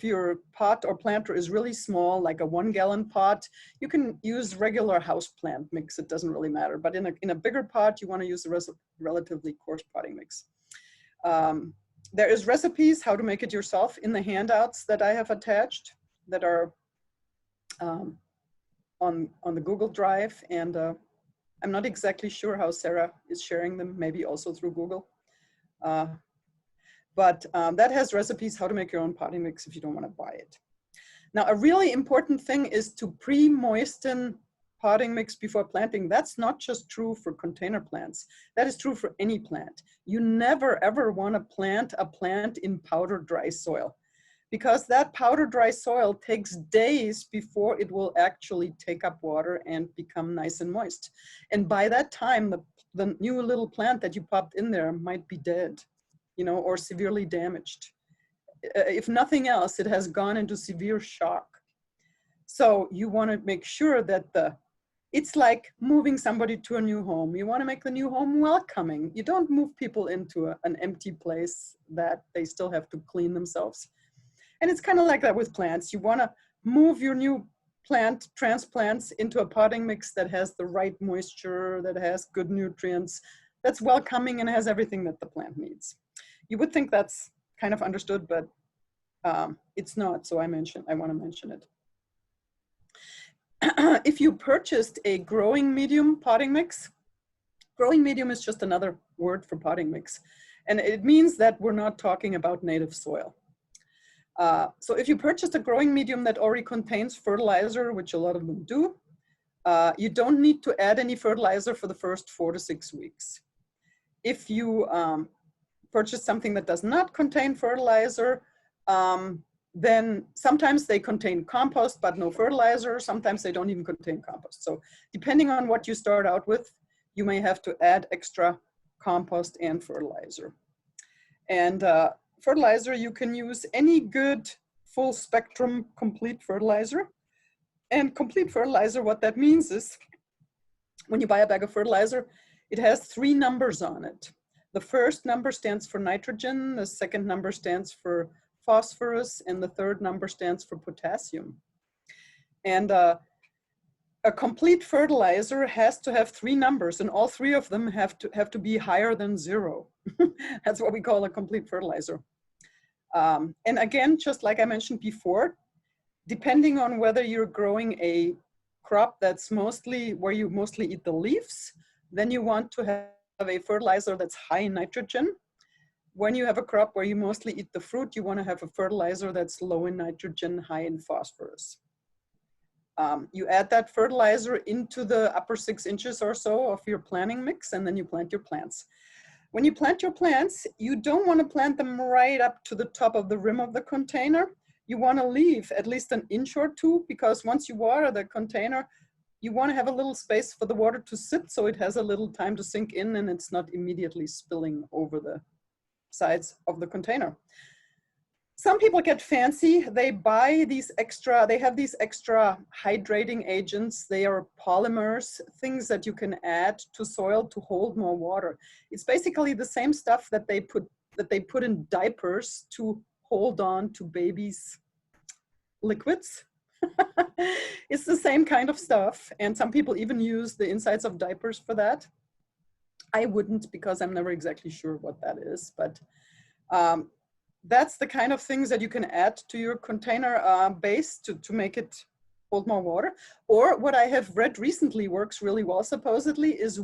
your pot or planter is really small, like a 1-gallon pot, you can use regular house plant mix. It doesn't really matter. But in a bigger pot, you want to use the relatively coarse potting mix. There is recipes how to make it yourself in the handouts that I have attached that are on the Google Drive, and I'm not exactly sure how Sarah is sharing them, maybe also through Google. But that has recipes how to make your own potting mix if you don't want to buy it. Now, a really important thing is to pre-moisten potting mix before planting. That's not just true for container plants. That is true for any plant. You never ever want to plant a plant in powder dry soil, because that powder dry soil takes days before it will actually take up water and become nice and moist. And by that time, the new little plant that you popped in there might be dead, you know, or severely damaged. If nothing else, it has gone into severe shock. So you want to make sure that it's like moving somebody to a new home. You want to make the new home welcoming. You don't move people into an empty place that they still have to clean themselves. And it's kind of like that with plants. You want to move your new plant transplants into a potting mix that has the right moisture, that has good nutrients, that's welcoming and has everything that the plant needs. You would think that's kind of understood, but it's not. So I want to mention it. If you purchased a growing medium potting mix, growing medium is just another word for potting mix. And it means that we're not talking about native soil. So if you purchased a growing medium that already contains fertilizer, which a lot of them do, you don't need to add any fertilizer for the first 4 to 6 weeks. If you purchase something that does not contain fertilizer, then sometimes they contain compost but no fertilizer. Sometimes they don't even contain compost. So depending on what you start out with, you may have to add extra compost and fertilizer. And fertilizer, you can use any good full spectrum complete fertilizer. And complete fertilizer, what that means is when you buy a bag of fertilizer, it has 3 numbers on it. The first number stands for nitrogen, the second number stands for phosphorus, and the third number stands for potassium. And a complete fertilizer has to have 3 numbers, and all 3 of them have to be higher than 0. That's what we call a complete fertilizer. And again, just like I mentioned before, depending on whether you're growing a crop that's where you mostly eat the leaves, then you want to have a fertilizer that's high in nitrogen. When you have a crop where you mostly eat the fruit, you want to have a fertilizer that's low in nitrogen, high in phosphorus. You add that fertilizer into the upper 6 inches or so of your planting mix, and then you plant your plants. When you plant your plants, you don't want to plant them right up to the top of the rim of the container. You want to leave at least 1 inch or 2, because once you water the container, you want to have a little space for the water to sit so it has a little time to sink in and it's not immediately spilling over the sides of the container. Some people get fancy. They have these extra hydrating agents. They are polymers, things that you can add to soil to hold more water. It's basically the same stuff that they put in diapers to hold on to babies' liquids. It's the same kind of stuff. And some people even use the insides of diapers for that. I wouldn't, because I'm never exactly sure what that is, but that's the kind of things that you can add to your container base to make it hold more water. Or what I have read recently works really well, supposedly, is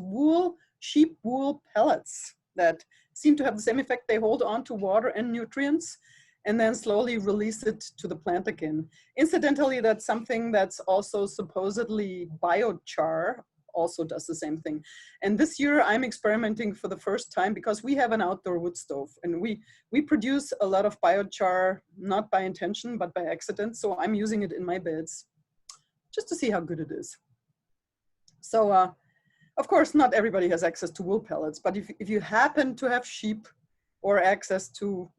sheep wool pellets that seem to have the same effect. They hold on to water and nutrients and then slowly release it to the plant again. Incidentally, that's something that's also supposedly biochar also does the same thing. And this year I'm experimenting for the first time, because we have an outdoor wood stove and we produce a lot of biochar, not by intention, but by accident. So I'm using it in my beds just to see how good it is. So of course, not everybody has access to wool pellets, but if you happen to have sheep or access to,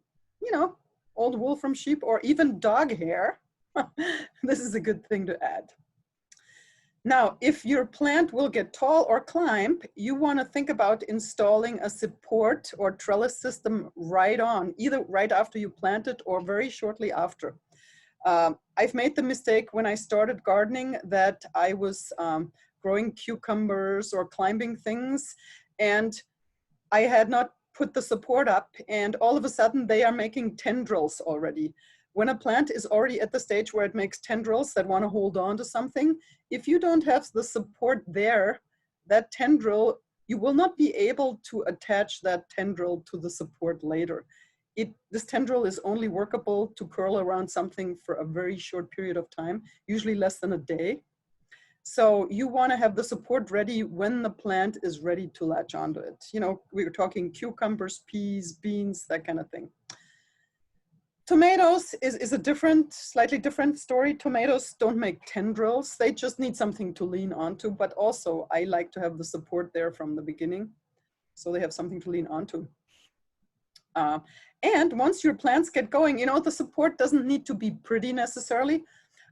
old wool from sheep or even dog hair, this is a good thing to add. Now, if your plant will get tall or climb, you want to think about installing a support or trellis system right on, either right after you plant it or very shortly after. I've made the mistake when I started gardening that I was growing cucumbers or climbing things, and I had not put the support up, and all of a sudden they are making tendrils already. When a plant is already at the stage where it makes tendrils that want to hold on to something, if you don't have the support there, that tendril, you will not be able to attach that tendril to the support later. This tendril is only workable to curl around something for a very short period of time, usually less than a day. So you want to have the support ready when the plant is ready to latch onto it. You know, we were talking cucumbers, peas, beans, that kind of thing. Tomatoes is a slightly different story. Tomatoes don't make tendrils. They just need something to lean onto, but also I like to have the support there from the beginning, so they have something to lean onto. And once your plants get going, you know, the support doesn't need to be pretty necessarily.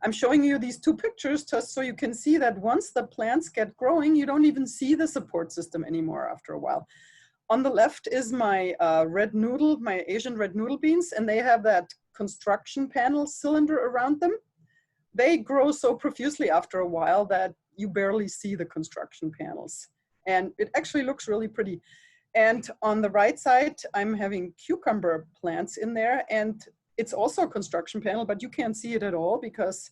I'm showing you these two pictures just so you can see that once the plants get growing, you don't even see the support system anymore after a while. On the left is my my Asian red noodle beans, and they have that construction panel cylinder around them. They grow so profusely after a while that you barely see the construction panels. And it actually looks really pretty. And on the right side, I'm having cucumber plants in there, and it's also a construction panel, but you can't see it at all because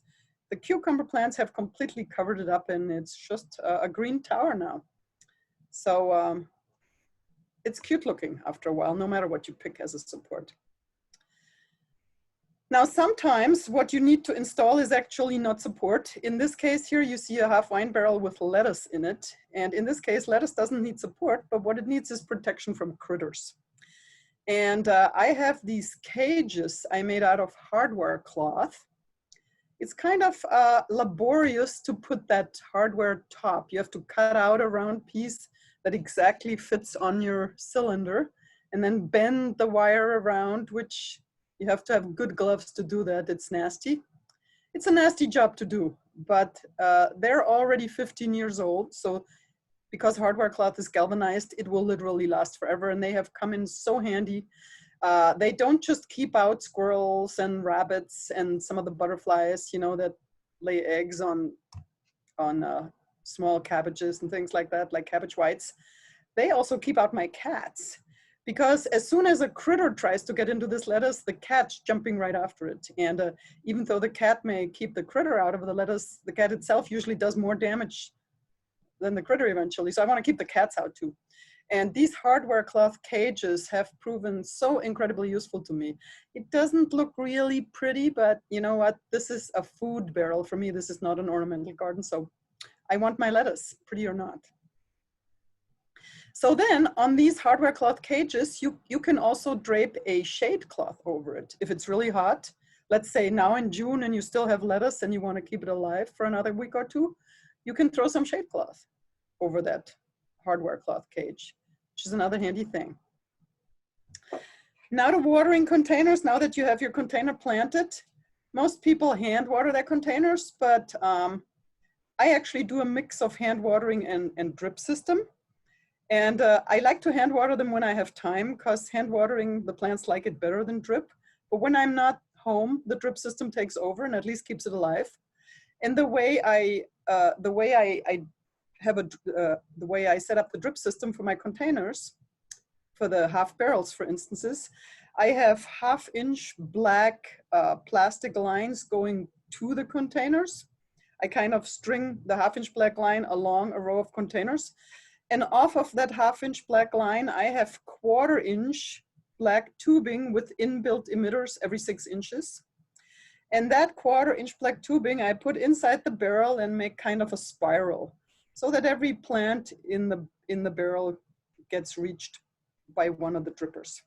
the cucumber plants have completely covered it up, and it's just a green tower now. So it's cute looking after a while, no matter what you pick as a support. Now, sometimes what you need to install is actually not support. In this case here, you see a half wine barrel with lettuce in it. And in this case, lettuce doesn't need support, but what it needs is protection from critters. And I have these cages I made out of hardware cloth. It's kind of laborious to put that hardware top. You have to cut out a round piece that exactly fits on your cylinder and then bend the wire around, which you have to have good gloves to do that. It's nasty. It's a nasty job to do, but they're already 15 years old. So because hardware cloth is galvanized, it will literally last forever. And they have come in so handy. They don't just keep out squirrels and rabbits and some of the butterflies, you know, that lay eggs on small cabbages and things like that, like cabbage whites. They also keep out my cats, because as soon as a critter tries to get into this lettuce, the cat's jumping right after it. And even though the cat may keep the critter out of the lettuce, the cat itself usually does more damage than the critter eventually. So I want to keep the cats out too. And these hardware cloth cages have proven so incredibly useful to me. It doesn't look really pretty, but you know what? This is a food barrel for me. This is not an ornamental garden. So I want my lettuce, pretty or not. So then on these hardware cloth cages, you can also drape a shade cloth over it. If it's really hot, let's say now in June and you still have lettuce and you want to keep it alive for another week or two, you can throw some shade cloth over that hardware cloth cage, which is another handy thing. Now to watering containers. Now that you have your container planted, most people hand water their containers, but I actually do a mix of hand watering and drip system. And I like to hand water them when I have time, because hand watering, the plants like it better than drip. But when I'm not home, the drip system takes over and at least keeps it alive. And the way I set up the drip system for my containers, for the half barrels, for instances, I have 1/2-inch black plastic lines going to the containers. I kind of string the 1/2-inch black line along a row of containers. And off of that 1/2-inch black line, I have 1/4-inch black tubing with inbuilt emitters every 6 inches. And that 1/4-inch black tubing I put inside the barrel and make kind of a spiral so that every plant in the barrel gets reached by one of the drippers.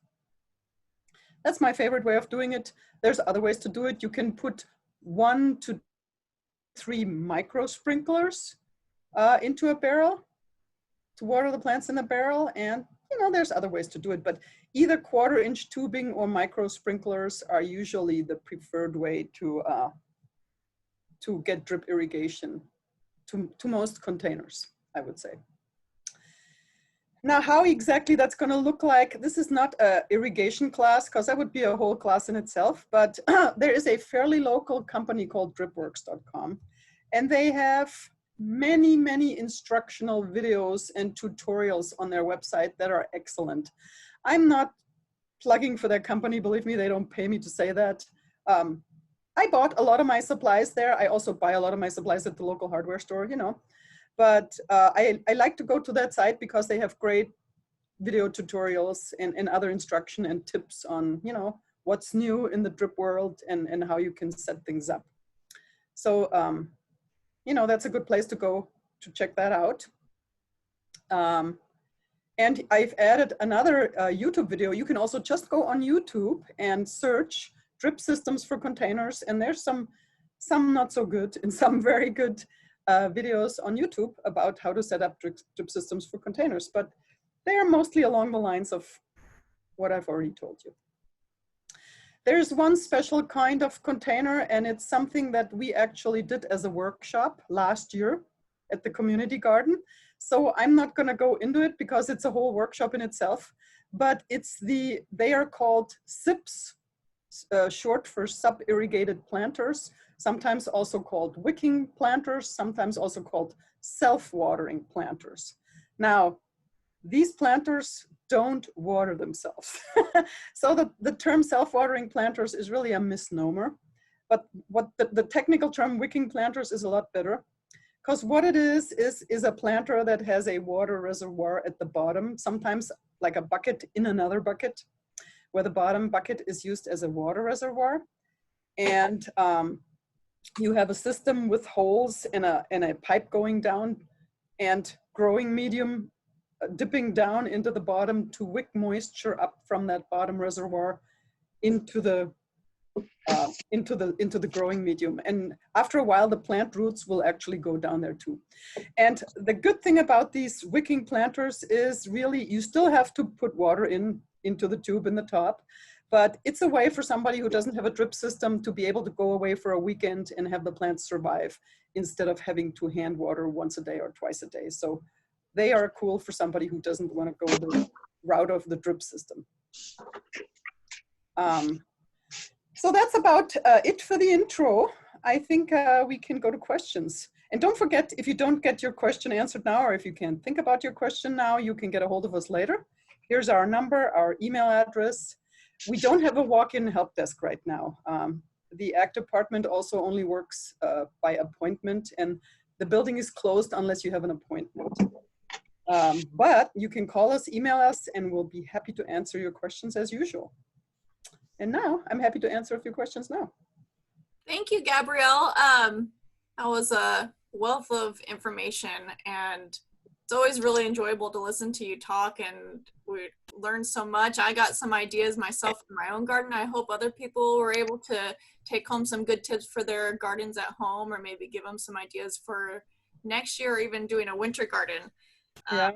That's my favorite way of doing it. There's other ways to do it. You can put 1 to 3 micro sprinklers into a barrel to water the plants in the barrel. And you know, there's other ways to do it, but either 1/4-inch tubing or micro sprinklers are usually the preferred way to get drip irrigation to most containers, I would say. Now, how exactly that's going to look like, this is not an irrigation class, because that would be a whole class in itself, but there is a fairly local company called dripworks.com, and they have many, many instructional videos and tutorials on their website that are excellent. I'm not plugging for their company, believe me, they don't pay me to say that. I bought a lot of my supplies there. I also buy a lot of my supplies at the local hardware store, you know. But I like to go to that site because they have great video tutorials and other instruction and tips on, you know, what's new in the drip world and how you can set things up. So, you know, that's a good place to go to check that out. And I've added another YouTube video. You can also just go on YouTube and search drip systems for containers. And there's some not so good and some very good videos on YouTube about how to set up drip systems for containers, but they are mostly along the lines of what I've already told you. There's one special kind of container, and it's something that we actually did as a workshop last year at the community garden. So I'm not going to go into it because it's a whole workshop in itself, but they are called SIPs, short for sub-irrigated planters, sometimes also called wicking planters, sometimes also called self-watering planters. Now, these planters don't water themselves. So the term self-watering planters is really a misnomer, but what the technical term wicking planters is a lot better, because what it is a planter that has a water reservoir at the bottom, sometimes like a bucket in another bucket, where the bottom bucket is used as a water reservoir. And you have a system with holes and a pipe going down and growing medium dipping down into the bottom to wick moisture up from that bottom reservoir into the growing medium. And after a while, the plant roots will actually go down there too. And the good thing about these wicking planters is really you still have to put water into the tube in the top, but it's a way for somebody who doesn't have a drip system to be able to go away for a weekend and have the plants survive instead of having to hand water once a day or twice a day. So they are cool for somebody who doesn't want to go the route of the drip system. So that's about it for the intro. I think we can go to questions. And don't forget, if you don't get your question answered now, or if you can't think about your question now, you can get a hold of us later. Here's our number, our email address. We don't have a walk-in help desk right now. The ACT department also only works by appointment, and the building is closed unless you have an appointment. But you can call us, email us, and we'll be happy to answer your questions as usual. And now I'm happy to answer a few questions now. Thank you, Gabrielle. That was a wealth of information, and it's always really enjoyable to listen to you talk, and we learned so much. I got some ideas myself in my own garden. I hope other people were able to take home some good tips for their gardens at home, or maybe give them some ideas for next year, or even doing a winter garden. Yeah.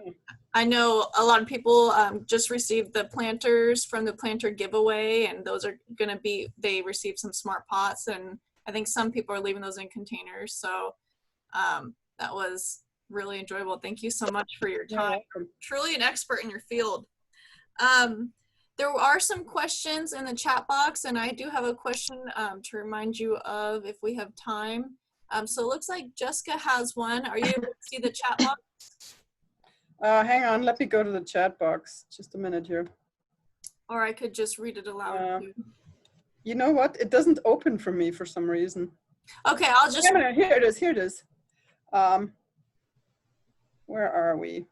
I know a lot of people just received the planters from the planter giveaway, and those are going to be, they received some smart pots, and I think some people are leaving those in containers. So that was really enjoyable. Thank you so much for your time. You're truly an expert in your field. There are some questions in the chat box, and I do have a question to remind you of if we have time. So it looks like Jessica has one. Are you able to see the chat box? Hang on, let me go to the chat box. Just a minute here. Or I could just read it aloud. You know what? It doesn't open for me for some reason. Okay, I'll just. Here it is. Here it is. Where are we?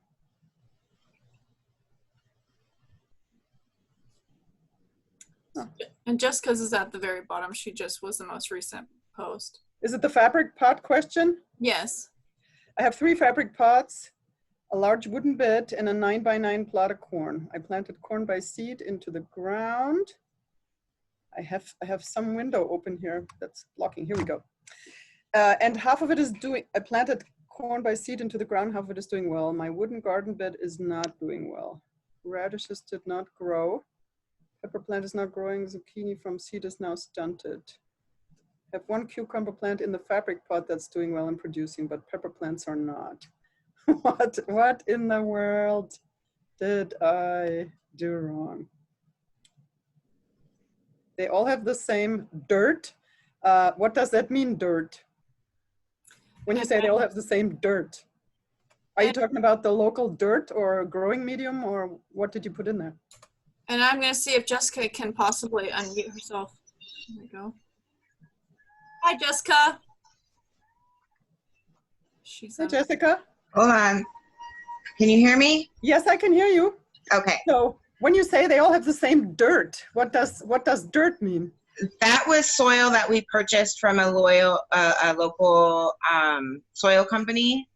Oh. And Jessica's is at the very bottom. She just was the most recent post. Is it the fabric pot question? Yes. I have 3 fabric pots, a large wooden bed, and a 9x9 plot of corn. I planted corn by seed into the ground. I have some window open here that's blocking. Here we go. And half of it is doing, I planted corn by seed into the ground, half of it is doing well. My wooden garden bed is not doing well. Radishes did not grow. Pepper plant is not growing. Zucchini from seed is now stunted. Have one cucumber plant in the fabric pot that's doing well and producing, but pepper plants are not. What in the world did I do wrong? They all have the same dirt. What does that mean, dirt? When you say they all have the same dirt, are you talking about the local dirt or growing medium, or what did you put in there? And I'm going to see if Jessica can possibly unmute herself. There we go. Hi, Jessica. She's Hey, Jessica. Hold on. Can you hear me? Yes, I can hear you. Okay. So when you say they all have the same dirt, what does dirt mean? That was soil that we purchased from a local soil company.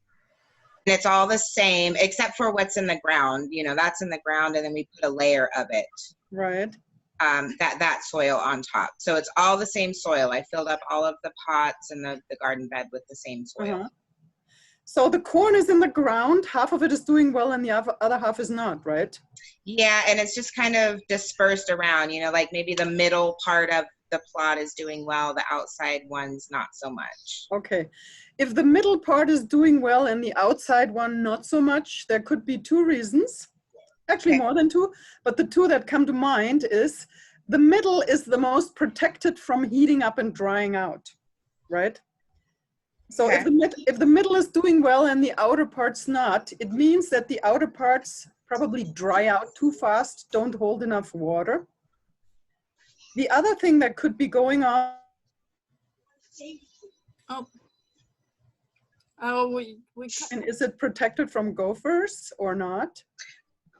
And it's all the same except for what's in the ground. You know, that's in the ground, and then we put a layer of it. Right. That soil on top. So it's all the same soil. I filled up all of the pots and the garden bed with the same soil. Uh-huh. So the corn is in the ground, half of it is doing well and the other half is not, right? Yeah, and it's just kind of dispersed around, you know, like maybe the middle part of the plot is doing well, the outside one's not so much. Okay. If the middle part is doing well and the outside one not so much, there could be two reasons. Actually, more than two, but the two that come to mind is the middle is the most protected from heating up and drying out, right? So if the middle is doing well and the outer part's not, it means that the outer parts probably dry out too fast, don't hold enough water. The other thing that could be going on. And is it protected from gophers or not?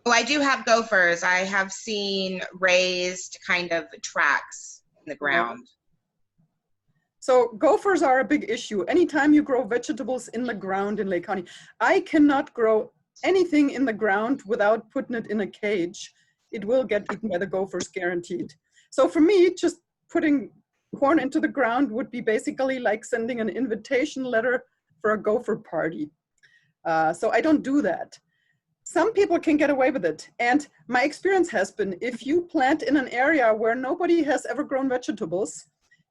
Oh, I do have gophers. I have seen raised kind of tracks in the ground. So gophers are a big issue. Anytime you grow vegetables in the ground in Lake County, I cannot grow anything in the ground without putting it in a cage. It will get eaten by the gophers, guaranteed. So for me, just putting corn into the ground would be basically like sending an invitation letter for a gopher party. So I don't do that. Some people can get away with it. And my experience has been, if you plant in an area where nobody has ever grown vegetables,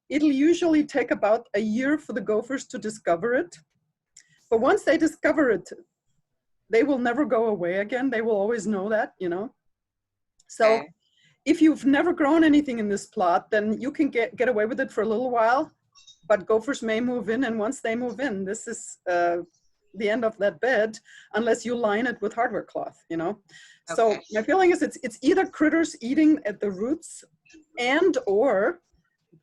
it'll usually take about a year for the gophers to discover it. But once they discover it, they will never go away again. They will always know that, you know. So if you've never grown anything in this plot, then you can get away with it for a little while, but gophers may move in. And once they move in, this is the end of that bed, unless you line it with hardware cloth, you know. So my feeling is it's either critters eating at the roots and or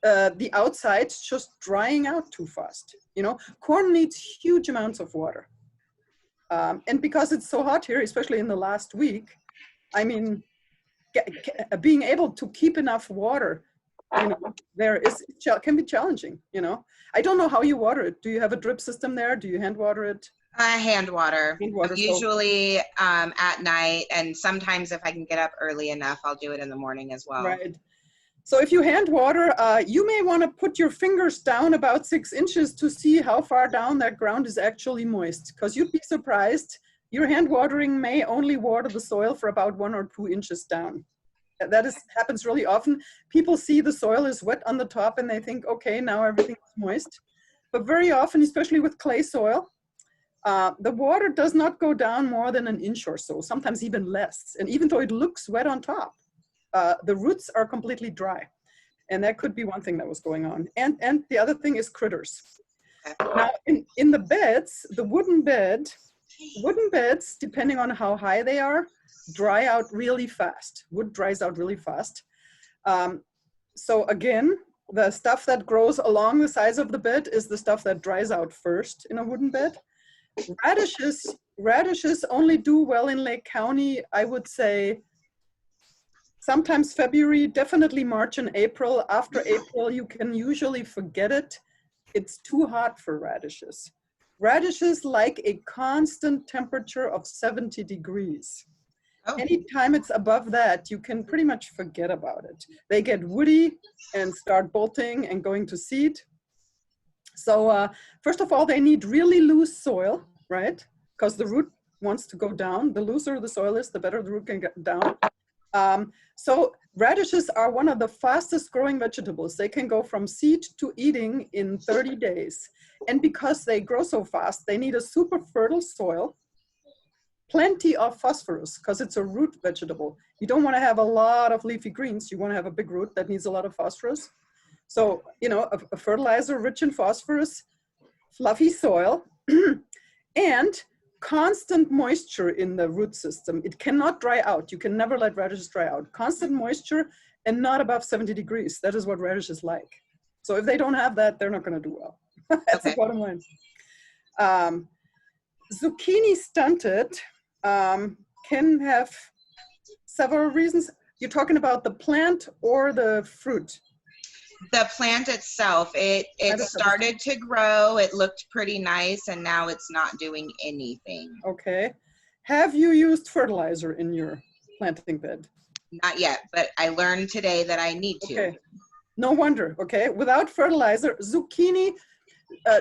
the outside's just drying out too fast. You know, corn needs huge amounts of water. And because it's so hot here, especially in the last week, I mean, being able to keep enough water, you know, can be challenging, you know. I don't know how you water it. Do you have a drip system there? Do you hand water it? Hand water. Usually at night, and sometimes if I can get up early enough, I'll do it in the morning as well. Right. So if you hand water, you may want to put your fingers down about 6 inches to see how far down that ground is actually moist, because you'd be surprised. Your hand watering may only water the soil for about 1 or 2 inches down. That happens really often. People see the soil is wet on the top and they think, okay, now everything is moist. But very often, especially with clay soil, the water does not go down more than 1 inch or so, sometimes even less. And even though it looks wet on top, the roots are completely dry. And that could be one thing that was going on. And the other thing is critters. Now, in the beds, the wooden beds, depending on how high they are, dry out really fast. Wood dries out really fast. So again, the stuff that grows along the sides of the bed is the stuff that dries out first in a wooden bed. Radishes only do well in Lake County, I would say, sometimes February, definitely March and April. After April, you can usually forget it. It's too hot for radishes. Radishes like a constant temperature of 70 degrees. Anytime it's above that, you can pretty much forget about it. They get woody and start bolting and going to seed. So first of all, they need really loose soil, right? Because the root wants to go down. The looser the soil is, the better the root can get down. So radishes are one of the fastest growing vegetables. They can go from seed to eating in 30 days. And because they grow so fast, they need a super fertile soil, plenty of phosphorus, because it's a root vegetable. You don't want to have a lot of leafy greens. You want to have a big root that needs a lot of phosphorus. So, you know, a fertilizer rich in phosphorus, fluffy soil, and constant moisture in the root system. It cannot dry out. You can never let radishes dry out. Constant moisture and not above 70 degrees. That is what radishes like. So if they don't have that, they're not going to do well. That's the bottom line. Zucchini stunted can have several reasons. You're talking about the plant or the fruit? The plant itself, it started to grow. It looked pretty nice, and now it's not doing anything. Okay. Have you used fertilizer in your planting bed? Not yet, but I learned today that I need to. Okay. No wonder. Okay. Without fertilizer, zucchini,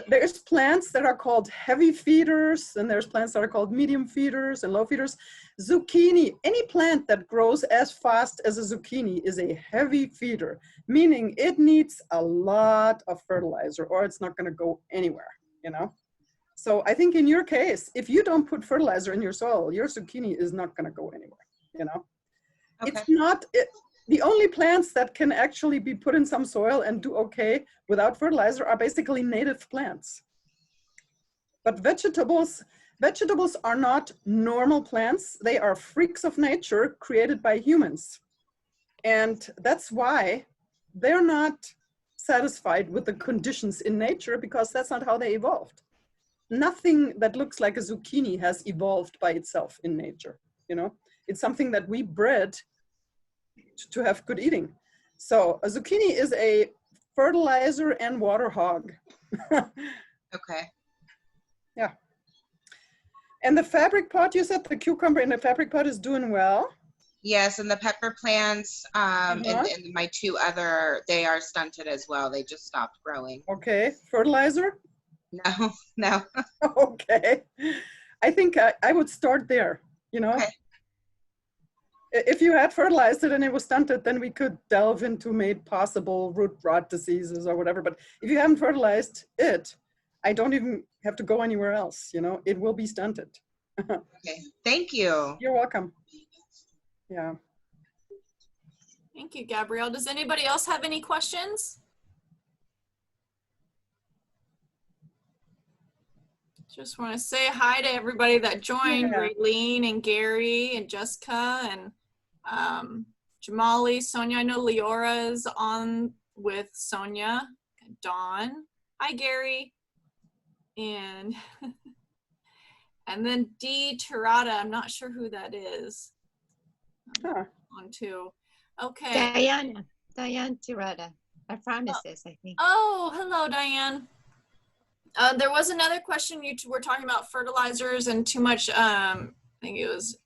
there's plants that are called heavy feeders, and there's plants that are called medium feeders and low feeders. Zucchini, any plant that grows as fast as a zucchini is a heavy feeder, meaning it needs a lot of fertilizer or it's not going to go anywhere, you know? So I think in your case, if you don't put fertilizer in your soil, your zucchini is not going to go anywhere, you know? Okay. It's not, the only plants that can actually be put in some soil and do okay without fertilizer are basically native plants. But vegetables are not normal plants. They are freaks of nature created by humans. And that's why they're not satisfied with the conditions in nature, because that's not how they evolved. Nothing that looks like a zucchini has evolved by itself in nature, you know? It's something that we bred to have good eating. So a zucchini is a fertilizer and water hog. Okay. Yeah. And the fabric pot, you said the cucumber in the fabric pot is doing well? Yes, and the pepper plants and my two other, they are stunted as well. They just stopped growing. Okay. Fertilizer? No, no. Okay. I think I would start there, you know? Okay. If you had fertilized it and it was stunted, then we could delve into maybe possible root rot diseases or whatever. But if you haven't fertilized it, I don't even have to go anywhere else, you know? It will be stunted. Okay. Thank you. You're welcome. Yeah. Thank you, Gabrielle. Does anybody else have any questions? Just want to say hi to everybody that joined, Yeah. Raylene and Gary and Jessica and Jamali, Sonia. I know Leora is on with Sonia, Dawn. Hi, Gary. And and then D. Tirada. I'm not sure who that is. Huh. On too. Okay. Diane Tirada, our pharmacist, I think. Oh, hello, Diane. There was another question. You were talking about fertilizers and too much, I think it was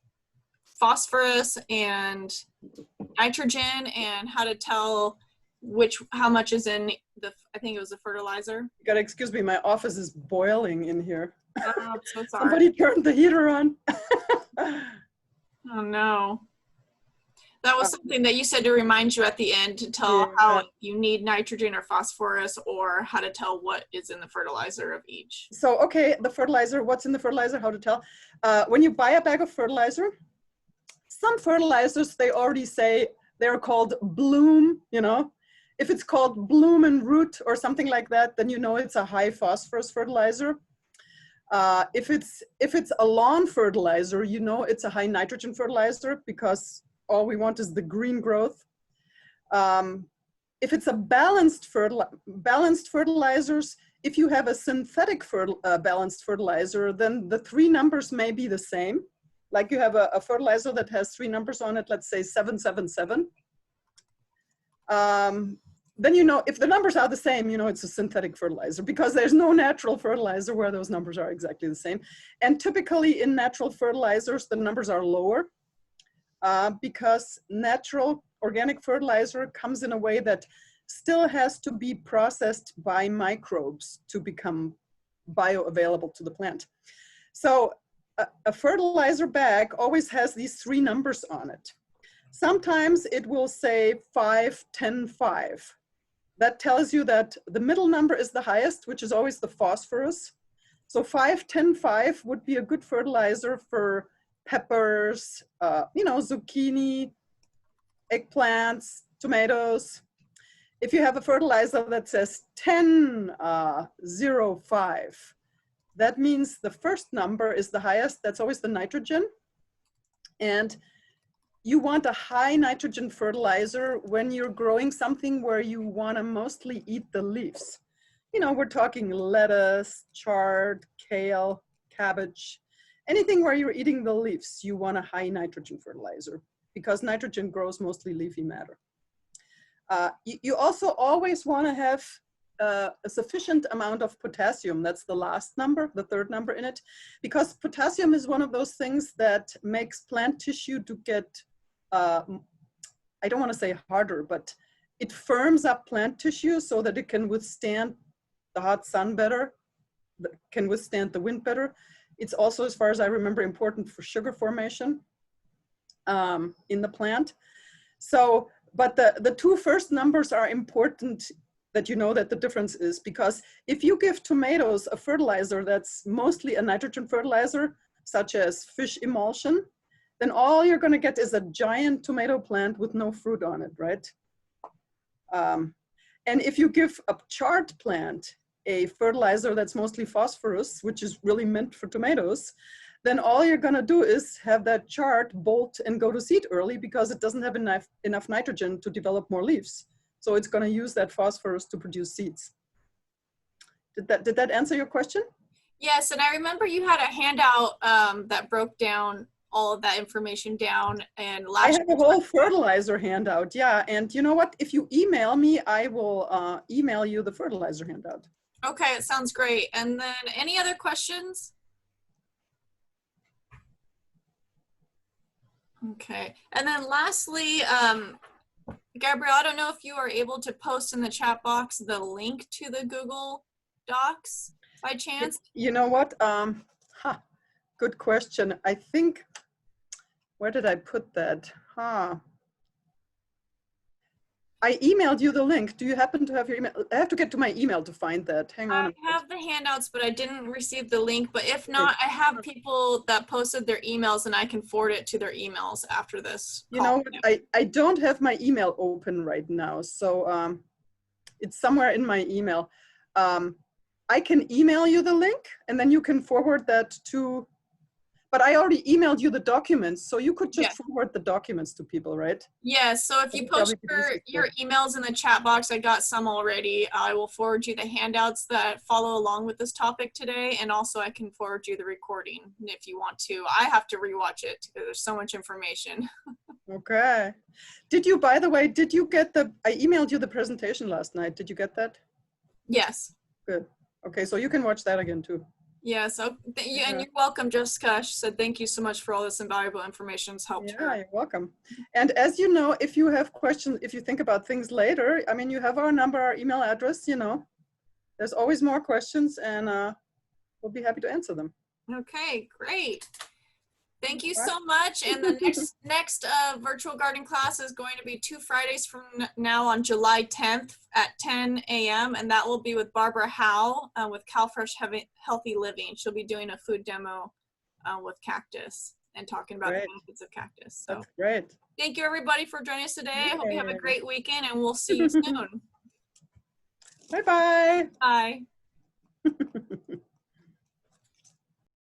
phosphorus and nitrogen, and how to tell how much is in the, I think it was the fertilizer. You gotta excuse me, my office is boiling in here. Oh, I'm so sorry. Somebody turned the heater on. Oh no. That was something that you said to remind you at the end to tell how you need nitrogen or phosphorus, or how to tell what is in the fertilizer of each. So, okay, the fertilizer, what's in the fertilizer, how to tell? When you buy a bag of fertilizer, some fertilizers, they already say they're called bloom, you know? If it's called bloom and root or something like that, then you know it's a high phosphorus fertilizer. If it's a lawn fertilizer, you know it's a high nitrogen fertilizer, because all we want is the green growth. If it's a balanced fertilizers, if you have a synthetic balanced fertilizer, then the three numbers may be the same. Like you have a fertilizer that has three numbers on it, let's say 777. Then you know, if the numbers are the same, you know it's a synthetic fertilizer, because there's no natural fertilizer where those numbers are exactly the same. And typically in natural fertilizers, the numbers are lower. Because natural organic fertilizer comes in a way that still has to be processed by microbes to become bioavailable to the plant. So a fertilizer bag always has these three numbers on it. Sometimes it will say 5, 10, 5. That tells you that the middle number is the highest, which is always the phosphorus. So 5, 10, 5 would be a good fertilizer for peppers, zucchini, eggplants, tomatoes. If you have a fertilizer that says 10, 0, 5, that means the first number is the highest. That's always the nitrogen. And you want a high nitrogen fertilizer when you're growing something where you want to mostly eat the leaves. We're talking lettuce, chard, kale, cabbage, anything where you're eating the leaves, you want a high nitrogen fertilizer because nitrogen grows mostly leafy matter. You also always want to have a sufficient amount of potassium. That's the last number, the third number in it, because potassium is one of those things that makes plant tissue to get, I don't want to say harder, but it firms up plant tissue so that it can withstand the hot sun better, can withstand the wind better. It's also, as far as I remember, important for sugar formation in the plant. So, but the two first numbers are important that you know that the difference is, because if you give tomatoes a fertilizer that's mostly a nitrogen fertilizer, such as fish emulsion, then all you're going to get is a giant tomato plant with no fruit on it, right? And if you give a chard plant a fertilizer that's mostly phosphorus, which is really meant for tomatoes, then all you're going to do is have that chard bolt and go to seed early because it doesn't have enough nitrogen to develop more leaves. So it's going to use that phosphorus to produce seeds. Did that answer your question? Yes, and I remember you had a handout that broke down all of that information down. And I have a whole fertilizer handout, yeah. And you know what? If you email me, I will email you the fertilizer handout. Okay, it sounds great. And then any other questions? Okay, and then lastly, Gabrielle, I don't know if you are able to post in the chat box the link to the Google Docs by chance? You know what? Good question. I think, where did I put that? I emailed you the link. Do you happen to have your email? I have to get to my email to find that. Hang on. I have the handouts, but I didn't receive the link. But if not, I have people that posted their emails and I can forward it to their emails after this. You know what? I don't have my email open right now. So it's somewhere in my email. I can email you the link and then you can forward that to, but I already emailed you the documents. So you could just forward the documents to people, right? Yeah, so if you post your emails in the chat box, I got some already. I will forward you the handouts that follow along with this topic today. And also I can forward you the recording if you want to. I have to rewatch it because there's so much information. Okay. Did you, by the way, did you get I emailed you the presentation last night. Did you get that? Yes. Good. Okay, so you can watch that again too. Yeah, so and you're welcome, Jessica. She said thank you so much for all this invaluable information. It's helped her. Yeah, you're welcome. And as you know, if you have questions, if you think about things later, I mean, you have our number, our email address, you know, there's always more questions and we'll be happy to answer them. Okay, great. Thank you so much. And the next virtual garden class is going to be 2 Fridays from now on July 10th at 10 a.m. And that will be with Barbara Howe with CalFresh Healthy Living. She'll be doing a food demo with cactus and talking about the benefits of cactus. So that's great. Thank you everybody for joining us today. I hope you have a great weekend and we'll see you soon. Bye-bye. Bye.